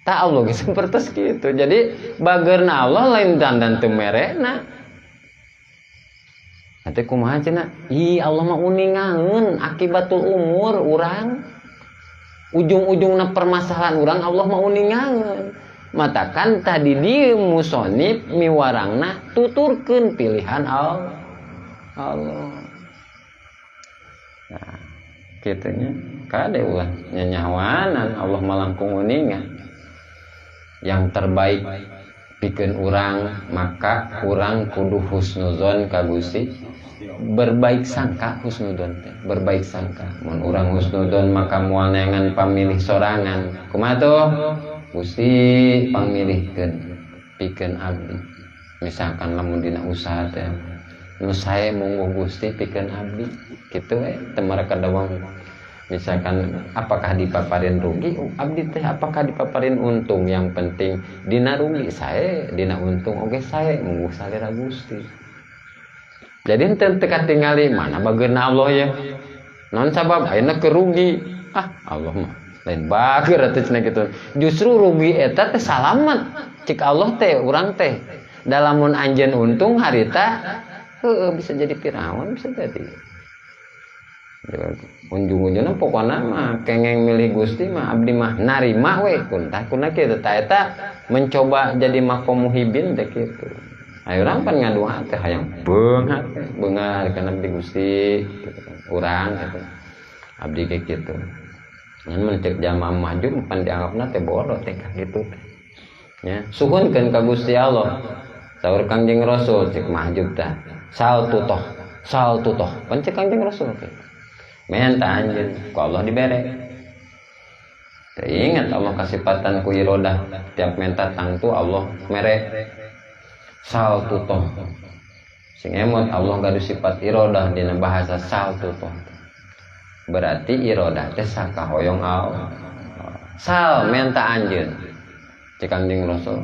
[SPEAKER 1] tak Allah ge sapertos kitu jadi bageurna Allah lain dandan teu merena ate kumaha cenah Allah mah uningaeun akibatul umur urang ujung-ujungna permasalahan urang Allah mah uningaeun matakan tadi di musonib miwarangna tuturkeun pilihan Allah nah kitunya kade ulah nyanyawanan Allah malangkung uningan yang terbaik pikeun urang maka urang kudu husnuzon ka Gusti berbaik sangka husnuzon teh berbaik sangka mun urang husnuzon maka moal neangan pamilih sorangan kumaha tuh Gusti pamilihkeun pikeun abdi misalkan lamun dina usaha teh nu sae mungguh Gusti pikeun abdi kitu we teu mareka dawang misalkan apakah dipaparin rugi abdi teh apakah dipaparin untung yang penting dina rugi sae dina untung oge sae mungguh salira Gusti jadi henteu katingali mana bageurna Allah ya naon sabab ayeuna kerugi Allah mah lain bager atuh cenah kitu justru rugi eta teh salamet cik Allah teh urang teh dalamun anjeun untung harita bisa jadi Firaun bisa jadi ujung-ujungna pokona mah kengeng milih Gusti mah abdi mah narima we kuntah kitu tah eta mencoba jadi makom muhibin teh kitu ayo urang pan ngadoa teh hayang beunghar kana abdi Gusti gitu urang gitu abdi ge kitu ngan mun cek jamaah maju pan dianggapna teh bodoh teh kitu teh nya suhunkeun ka Gusti Allah saur Kangjeng Rasul cek mahjub tah sal tutoh pan cek Kangjeng Rasul teh minta anjeun ku Allah dibere teringat Allah kasipatan ku irodah tiap minta tangtu Allah mere sal tutoh sing emot Allah gadu sifat irodah dina bahasa sal tutoh berarti irodah teh sakahoyong Allah. Sal menta anjeun cek Kanjeng Rasul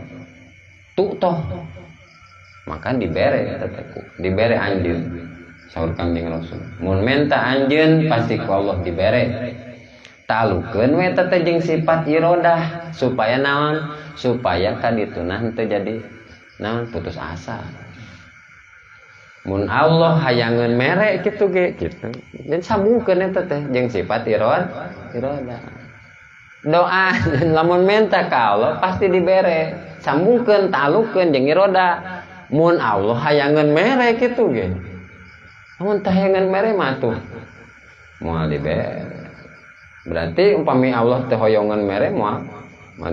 [SPEAKER 1] tu toh maka dibere dibere anjeun saur Kanjeng Rasul mun menta anjeun pasti ku Allah dibere talukeun we teh jeung sifat irodah supaya naon supaya kadituna henteu jadi naon putus asa mun Allah hayangeun mere kitu ge kitu dan sambungkeun eta teh jeung sifat irodah doa lamun menta ka Allah pasti dibere sambungkeun talukeun jeung irodah mun Allah hayangeun mere kitu ge lamun teu hayangeun mere mah tuh moal dibere berarti umpami Allah teu hoyongan mere moal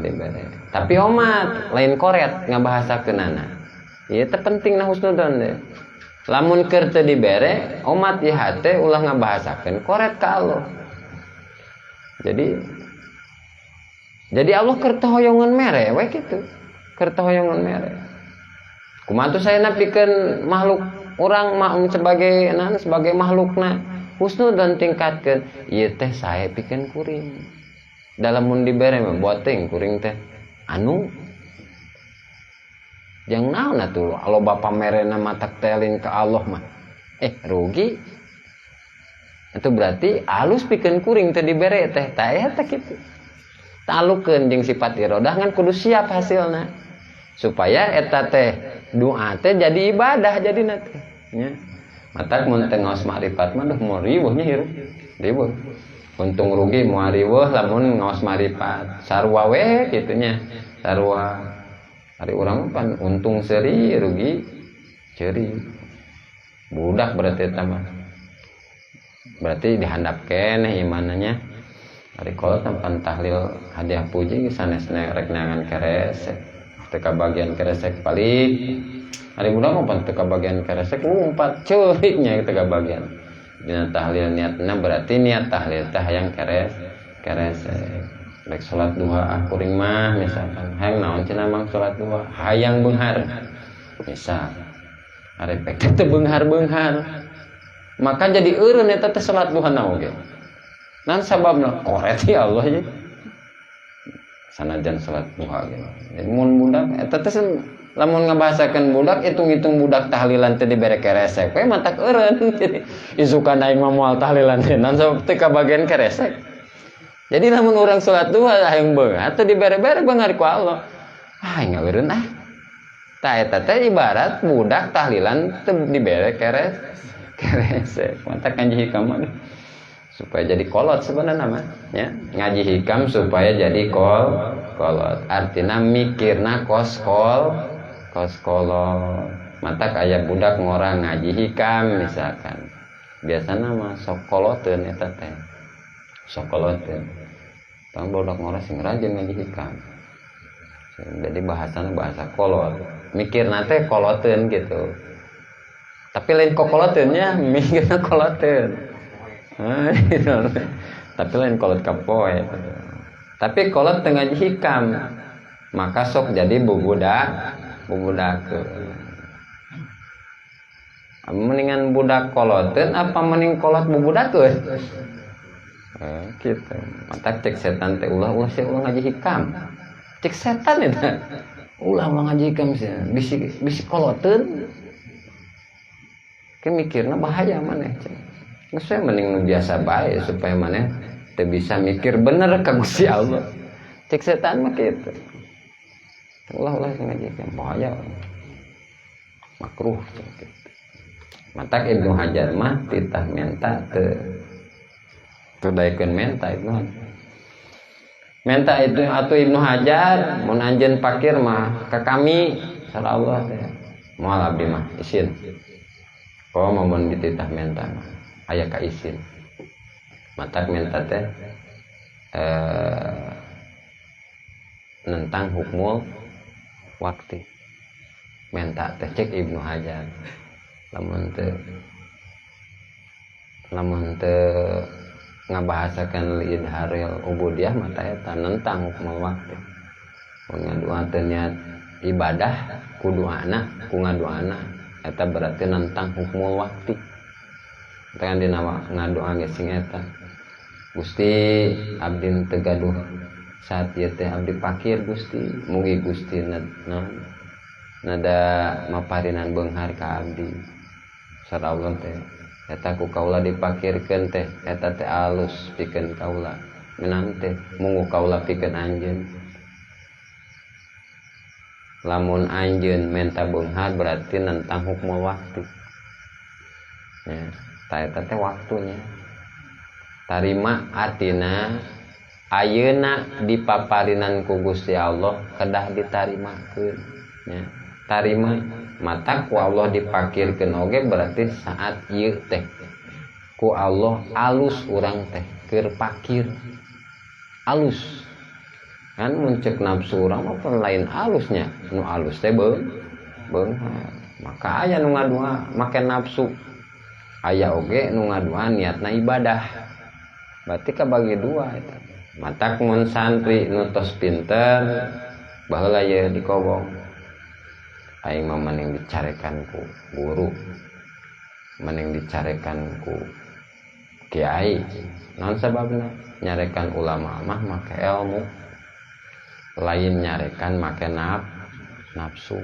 [SPEAKER 1] dibere tapi omat lain koret ngabahasakeunana ieu teh pentingna husnudzon teh lamun keur teu dibere omat ieu teh ulah ngabahasakeun koret ka Allah jadi Allah keur teu hoyongan mere we kitu keur teu hoyongan mere kumaha tuh saena pikeun makhluk urang sebagai makhlukna husnudzon tingkatkeun ieu teh sae pikeun kuring dalam mun dibere mah boteng kuring teh anu jeung naon atuh alo bapa merena matak telin ka Allah mah rugi itu berarti alus pikeun kuring teh dibere teh ta eta kitu talukeun jeung sifat irodah ngan kudu siap hasilna supaya eta teh doa teh jadi ibadah jadina teh nya matak mun teu ngaos makrifat mah moal riweuh nya hirup riweuh untung rugi moal riweuh lamun ngaos makrifat sarua we kitu nya sarua ari urang pan untung seuri rugi ceuri budak berarti eta mah berarti dihandap keneh imananya ari kolot tampan tahlil hadiah puji sanesna rek neangan keresek teu kabagian keresek palik ari budak mah pan teu kabagian keresek umpat ceuliknya teu kabagian dina tahlil niatna berarti niat tahlil teh hayang keresek rek salat duha kuring mah misalkan hayang naon cenah mang salat duha hayang beunghar misal ari pek teu beunghar maka jadi eureun eta teh salat duha na oge nan sababna koret ya Allah ya sanajan salat duha ge jadi mun budak eta teh lamun ngabahasakeun budak hitung-hitung budak tahlilan teh dibere keresek we matak eureun jadi isukan aing mah moal tahlilan teh nan sabab teu kabagian keresek jadi lamun urang salat duha hayang beunghar teh dibere-bere beunghar ku Allah aing eureun tah eta teh ibarat budak tahlilan teu dibere keresek matak kanji hikam supaya jadi kolot sebenarnya mah ya ngaji hikam supaya jadi kolot artinya mikirna kolot matak aya budak ngorang ngaji hikam misalkan biasana mah sok koloteun eta teh sok koloteun tang budak ngorang sing rajin ngaji hikam jadi bahasana bahasa kolot mikirna teh koloteun gitu tapi lain kokoloteun nya mikirna koloteun tapi lain kolot kapoe tapi kolot tengah hikam maka sok jadi bubudak mendingan budak koloten apa mending kolot bubudakeun gitu mata cek setan teh ulah ngaji hikam cek setan eta ulah ngaji hikam sih bisi koloten ke mikirna bahaya maneh geus we mending biasa bae supaya maneh teu bisa mikir bener ka Gusti Allah cek setan mah kitu ulah ngaji hikam bahaya makruh gitu. Matak Ibnu Hajar mah titah menta teu daekeun menta itu. Menta itu atuh Ibnu Hajar mun anjeun pakir mah ka kami sallallahu teh. Moal abdi mah isin. Ko mun dititah menta mah aya ka isin. Matak menta teh nentang hukmul waktu. Menta teh cek Ibnu Hajar lamun teu ngabahasakeun idharil ubudiyah mata eta nentang hukum waktu mun ngaduakeun niat ibadah ku duana ku ngaduana eta berarti nentang hukum waktu eta kan dina ngadoa ge sing eta Gusti abdi teu gaduh saat ieu teh abdi pakir Gusti, mugi Gusti nada maparinan beunghar ka abdi. Sareng Allah teh eta ku kaula dipakirkeun teh eta teh alus pikeun kaula. Meunang teh munggu kaula pikeun anjeun. Lamun anjeun menta beunghar berarti nentang hukmul waktu. Ya, eta teh waktunya. Tarima artina ayeuna dipaparinan ku Gusti Allah kedah ditarimakeun. Ya, tarima mata ku Allah dipakirkeun oge berarti saat ieu teh ku Allah alus urang teh keur pakir. Alus. Kan muncul nafsu urang mah lain alusnya. Nu alus teh beunghar. Maka aya nu ngadua make nafsu. Aya oge nu ngadua niatna ibadah. Berarti kabagi dua eta. Matak mun santri nu tos pinter baheula ye dikobong. Aing mah mending dicarekan ku guru. Mending dicarekan ku kiai. Naon sababna? Nyarekan ulama mah make ilmu. Lain nyarekan make nafsu.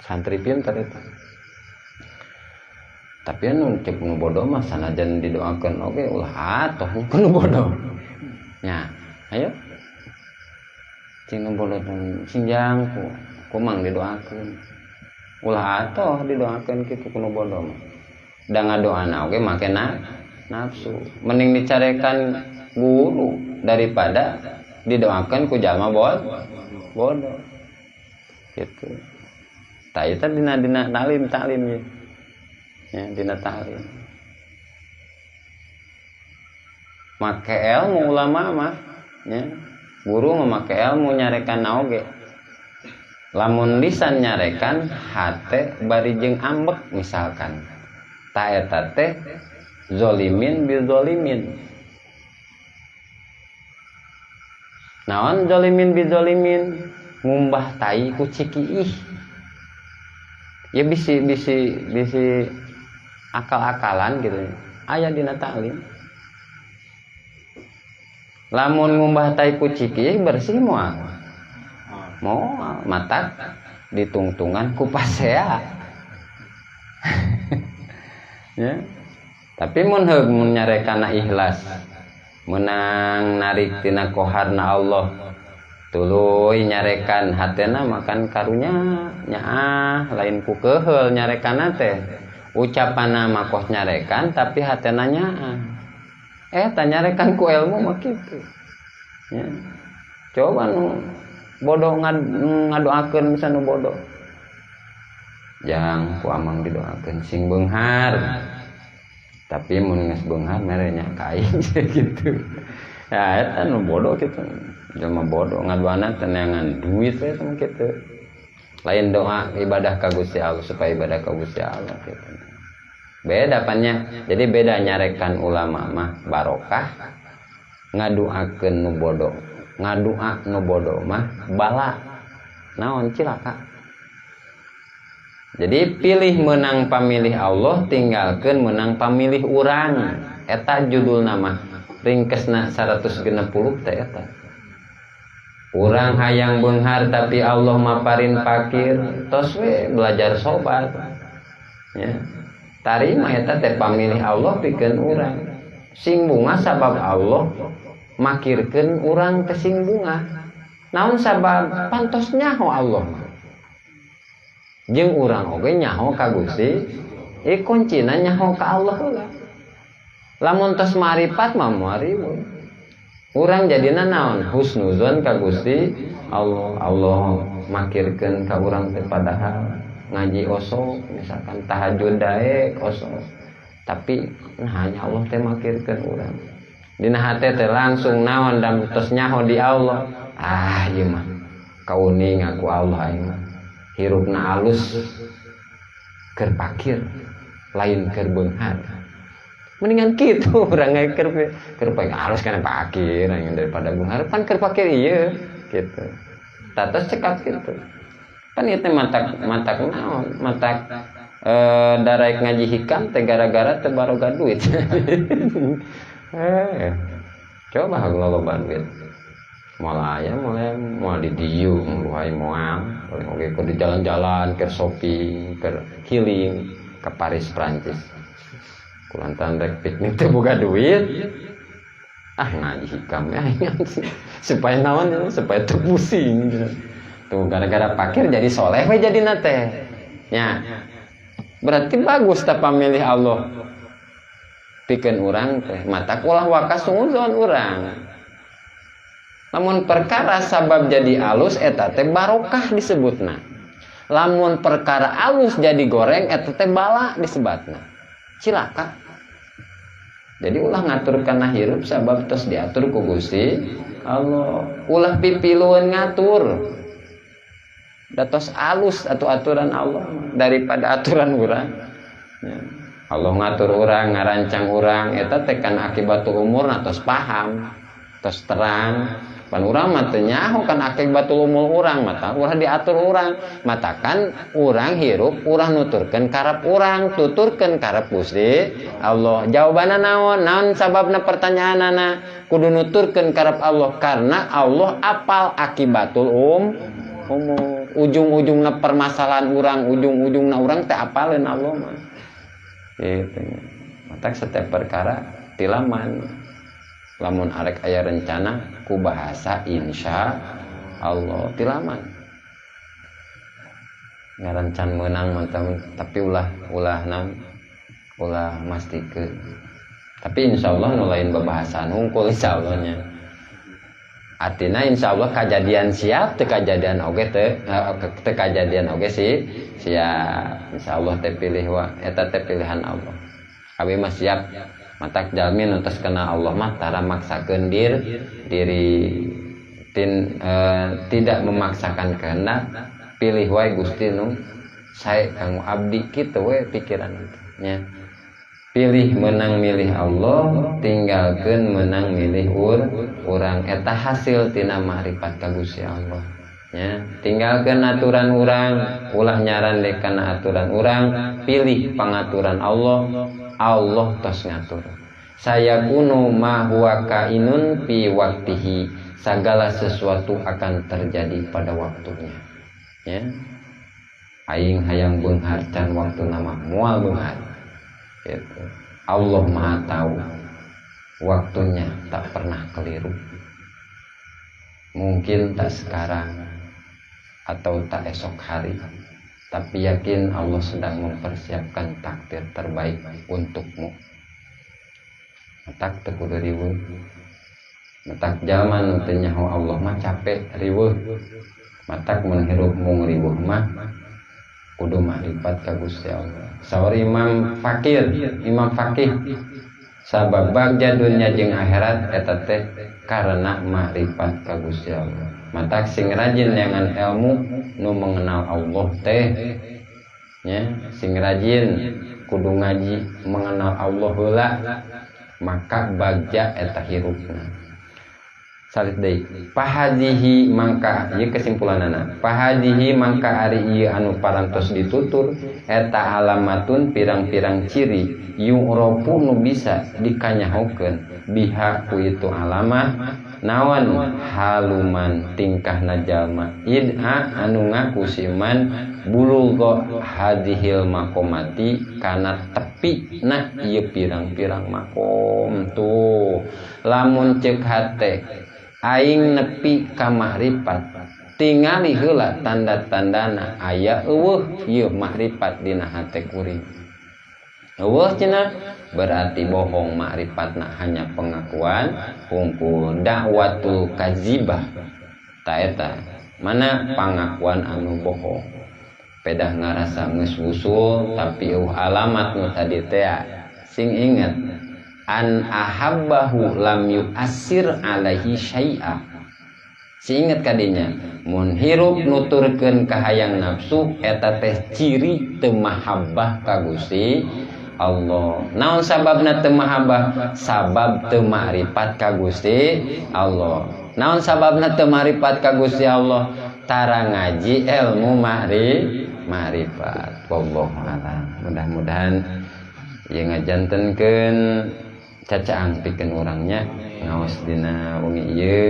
[SPEAKER 1] Santri pinter eta. Tapi anu cek nu bodoh mah sanajan didoakeun oge ulah atoh nya nu bodoh. Nya, ayo. Cing nu bodoh sing jang ku mang didoakeun. Ulah atoh didoakeun kitu ku nu bodoh mah. Da ngadoana oge make nafsu. Mending dicarekan guru daripada didoakeun ku jalma bodoh. Gitu. Tah eta dina taklim ye. Ya, dina ta'lim. Make ilmu ulama mah, ya. Guru mah make ilmu nyarekan naoge. Lamun lisan nyarekan hate bari jeung ambek misalkan. Ta eta teh zalimin bil zalimin. Naon zalimin bil zalimin? Ngumbah tai ku cikiih. Ya bisi akal-akalan gitu aya dina taklim. Lamun ngumbah tai kuciki bersih moal matak ditungtungan ku pasea. Ya. Tapi mun heug mun nyarekana ikhlas menang narik tina qoharna Allah tuluy nyarekan hatena makan karunya nyaah lain ku keheul nyarekana teh ucapanna mah kos nyarekan tapi hatena nyaah. Tanyarekan ku ilmu mah kitu. Ya. Coba nu bodoh ngadoakeun bisa nu bodoh. Jang ku amang didoakeun sing beunghar. Tapi mun geus beunghar mere nya ka aing gitu. Ya eta nu bodoh kitu. Jelema bodoh ngadoana teh neangan duit we sama kitu. Lain doa ibadah ka Gusti Allah supaya ibadah ka Gusti Allah gitu. Beda pannya. Jadi beda nyarekan ulama mah barokah, ngaduakeun nu bodoh. Ngadua nu bodoh mah bala. Naon cilaka. Jadi pilih menang pamilih Allah, tinggalkeun menang pamilih urang. Eta judulna mah ringkesna 160 teh eta. Urang hayang beunghar tapi Allah maparin pakir, tos we belajar sobat. Ya. Tarima eta teh pamilih Allah pikeun urang. Sing bunga sabab Allah makirkeun urang teh sing bunga. Naon sabab pantos nyaho Allah. Jeung urang oge nyaho ka Gusti, kuncina nyaho ka Allah heula. Lamun tos marifat mah marifat. Urang jadina naon? Husnuzon ka Gusti Allah. Allah makirkeun ka urang teh padahal ngaji osok misalkan tahajud daek osok. Tapi hanya Allah teh makirkeun urang. Dina hate teh langsung naon dan tos nyaho di Allah. Ieu mah kauning aku Allah aing mah. Hirupna alus keur pakir lain keur beunghar. Mendingan kitu urang keur pakir alus kana pakir daripada beunghar pan keur pakir ieu kitu. Tatos cekat kitu. Pan ieu teh matak naon? Matak daraek ngaji hikam teh gara-gara teu baroga duit. Coba loba duit. Mulai di dieu mulai moal, oke ke di jalan-jalan, ke shopping, ke healing, ke Paris Prancis. Kulantan rek piknik teh boga duit. Ngaji hikam ya supaya naon supaya teu pusing. Tuh gara-gara pakir jadi soleh we jadi nate. Nya. Berarti bagus tah pamilih Allah. Pikeun urang teh mata ulah wakas sunguzon urang. Lamun perkara sabab jadi alus eta teh barokah disebutna. Lamun perkara alus jadi goreng eta teh bala disebutna. Cilaka. Jadi ulah ngatur kana hirup sabab tos diatur ku Gusti Allah. Ulah pipilueun ngatur. Datos alus atau aturan Allah daripada aturan urang. Ya. Allah ngatur urang, ngarancang urang eta teh kan akibatul umur tos paham, tos terang. Pan urang mah teu nyaho kan akibatul umur urang mata ulah diatur urang. Mata kan urang hirup urang nuturkeun karep urang, tuturkeun karep Gusti Allah. Jawabanna naon? Naon sababna pertanyaanana? Kudu nuturkeun karep Allah karena Allah apal akibatul umur. Ujung-ujungna permasalahan urang, ujung-ujungna urang teh apaleun Allah mah. Gitu. Mata setiap perkara tilaman. Lamun arek aya rencana ku bahasa insya Allah tilaman. Ngarancan menang mantap tapi ulah mastikeun. Tapi insyaallah nu lain babahasaan hungkul insyaallah-nya. Artina insyaallah kajadian siap teu kajadian oge teu kajadian oge siap. Insyaallah teh pilih wa eta teh pilihan Allah. Abi mah siap matak jalmi nutus kena Allah mah tara maksakeun diri tidak memaksakan kehendak pilih wae Gusti nu sae kanggo abdi kitu we pikiran nya pilih menang milih Allah tinggalkeun menang milih urang eta hasil tina ma'rifat ka Gusti Allah nya tinggalkeun aturan urang ulah nyaran deui kana aturan urang pilih pangaturan Allah tos ngatur. Saya kuno ma huwa kainun fi waktihi. Segala sesuatu akan terjadi pada waktunya. Ya. Aing hayang beunghar can waktu nama moal beunghar. Gitu. Allah Maha tahu. Waktunya tak pernah keliru. Mungkin tak sekarang atau tak esok hari. Tapi yakin Allah sedang mempersiapkan takdir terbaik untukmu. Matak teu kudu riweuh. Matak zaman teu nyaho Allah mah capek riweuh. Matak mun hirup mung riweuh mah kudu ma'rifat ka Gusti Allah. Saur Imam Faqih sabab bagja dunya jeung akhirat eta teh karena ma'rifat ka Gusti Allah. Matak sing rajin nyangan ilmu nu mengenal Allah teh nya sing rajin kudu ngaji mengenal Allah heula maka bagja eta hirupna salit deui pahadihi mangka ieu kesimpulanana pahadihi mangka ari ieu anu parantos ditutur eta alamatun pirang-pirang ciri yu'rafu nu bisa dikanyahokeun biha ku itu alamah naon haluman tingkahna jalma id'a anu ngaku siman bulugha hadhil maqamati kana tepi na ieu pirang-pirang makom tuh lamun ceuk hate aing nepi ka ma'rifat tingali heula tanda-tandana aya eueuh ieu ma'rifat dina hate kuring eueuh cenah berarti bohong ma'rifatna hanya pengakuan hungkul dakwatul kadzibah ta eta mana pengakuan anu bohong pedah ngarasa geus wusul tapi alamat nu tadi teh sing inget an ahabbahu lam yu'assir alaihi syai'a sing inget kadinya mun hirup nuturkeun ka hayang nafsu eta teh ciri teu mahabbah ka Gusti Allah. Naon sababna teu mahabbah? Sabab teu ma'rifat ka Gusti Allah. Naon sababna teu ma'rifat ka Gusti Allah? Tara ngaji ilmu ma'rifat. Wallahu a'lam. Mudah-mudahan ieu ngajantenkeun cacaang pikeun urangnya ngaos dina wengi ieu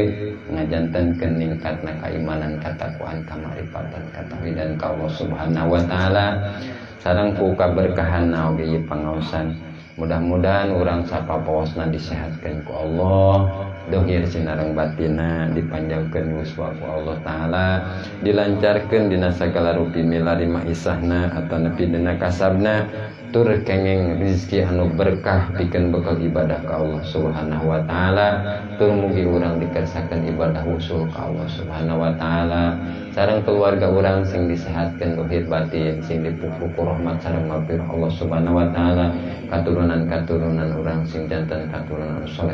[SPEAKER 1] ngajantenkeun ningkatna kaimanan, katakwaan, kamarifatan, katauhidan ka Allah Subhanahu wa taala sareng ku kaberkahanna oge ieu pangaosan. Mudah-mudahan urang sapapaosna disehatkeun ku Allah, dohir sinareng batina dipanjangkeun yuswa ku Allah taala, dilancarkeun dina sagala rupi milari maisahna atau nepi dina kasabna, tur kengeng rezeki anu berkah pikeun bekal ibadah ka Allah Subhanahu wa taala, tur mugi urang dikersakeun ibadah usul ka Allah Subhanahu wa taala, sareng keluarga urang sing disehatkeun dohir batin, sing dipupuk rahmat sareng maghfirah Allah Subhanahu wa taala, katurunan urang sing janten katurunan soleh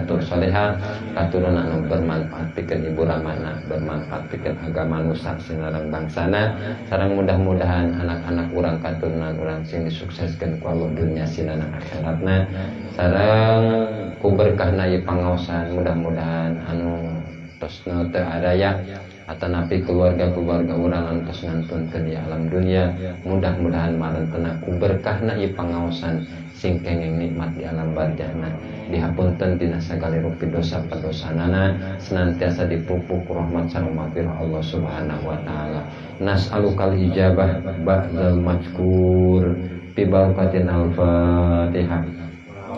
[SPEAKER 1] tur soleha, katurunan anu bermanfaat pikeun ibu ramana, bermanfaat pikeun agama nusa sinareng bangsana, sareng mudah-mudahan anak-anak urang katurunan urang sing disukseskeun ku Allah dunya sinana akhiratna, sareng ku berkahna ieu pangaosan mudah-mudahan anu tosna teu araya atanapi keluarga urang anu tos ngantunkeun di alam dunia, mudah-mudahan marentena ku berkahna ieu pangaosan sing kenging nikmat di alam barzahna, dihapunten dina sagala rupi dosa padosanana, senantiasa dipupuk rahmat sareng maghfirah Allah Subhanahu wa taala. Nas'alukal ijabah ba'dal mazkur bi barakatin al-Fatihah.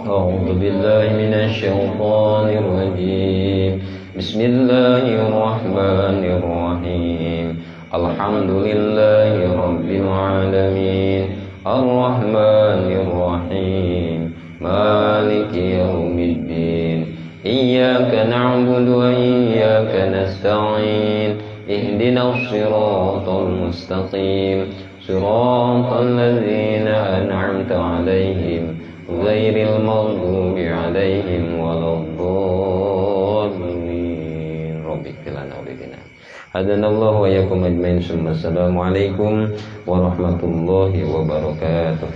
[SPEAKER 1] A'udzu billahi minasy syaithanir rajim. Bismillahirrahmanirrahim. Alhamdulillahi rabbil alamin. Ar-Rahmanir Rahim. Maliki yaumiddin. Iyyaka na'budu wa iyyaka nasta'in. Ihdinas siratal mustaqim. Siratal ladzina an'amta 'alaihim ghairil maghdubi 'alaihim waladdallin. Rabbikfir lana wa lana. Hadanallahu wa iyyakum ajmain. Assalamualaikum warahmatullahi wabarakatuh.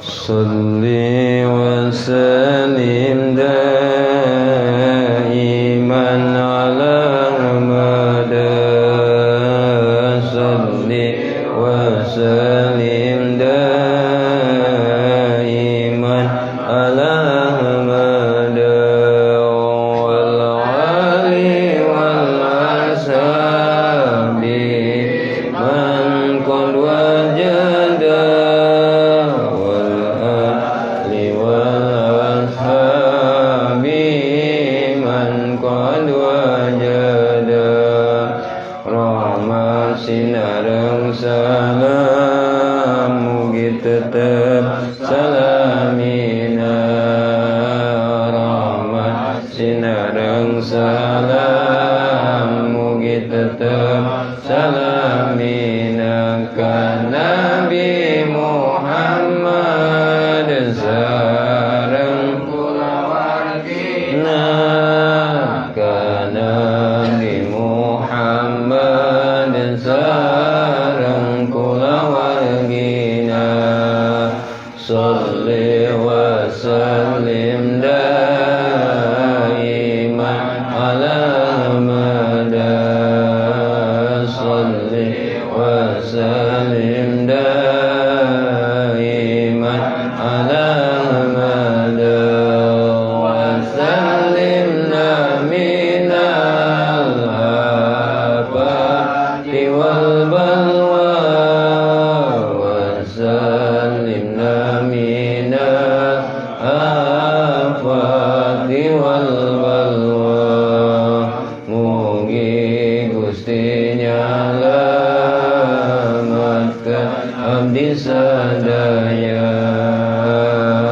[SPEAKER 1] Salli wa sallim daiman ala mada. Salli wa sallim daiman ala mada. Sinareng salam mugi tetep salamina, rahmat sinareng salam mugi tetep salamina ka Nabi Muhammad sareng kulawargina, ka Nabi Muhammad sareng kulawargina. Shalli wa sallim daiman ala mada. Shalli wa sallim daiman ala mada. Wa sallimna minal afati wal balwa. Wa sallimna minal afati wal balwa. Mugi Gusti nyalametkeun abdi sadaya.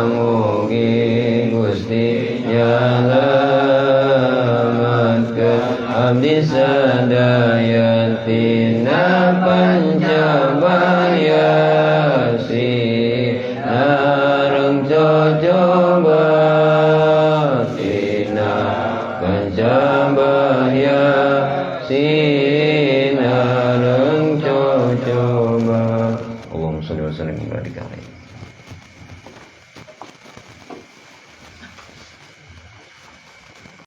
[SPEAKER 1] Mugi Gusti nyalametkeun abdi sadaya tina pancabaya sinareng cocoba. Tina pancabaya sinareng cocoba. Allahumma sholli wa sallim wa barik alaihi.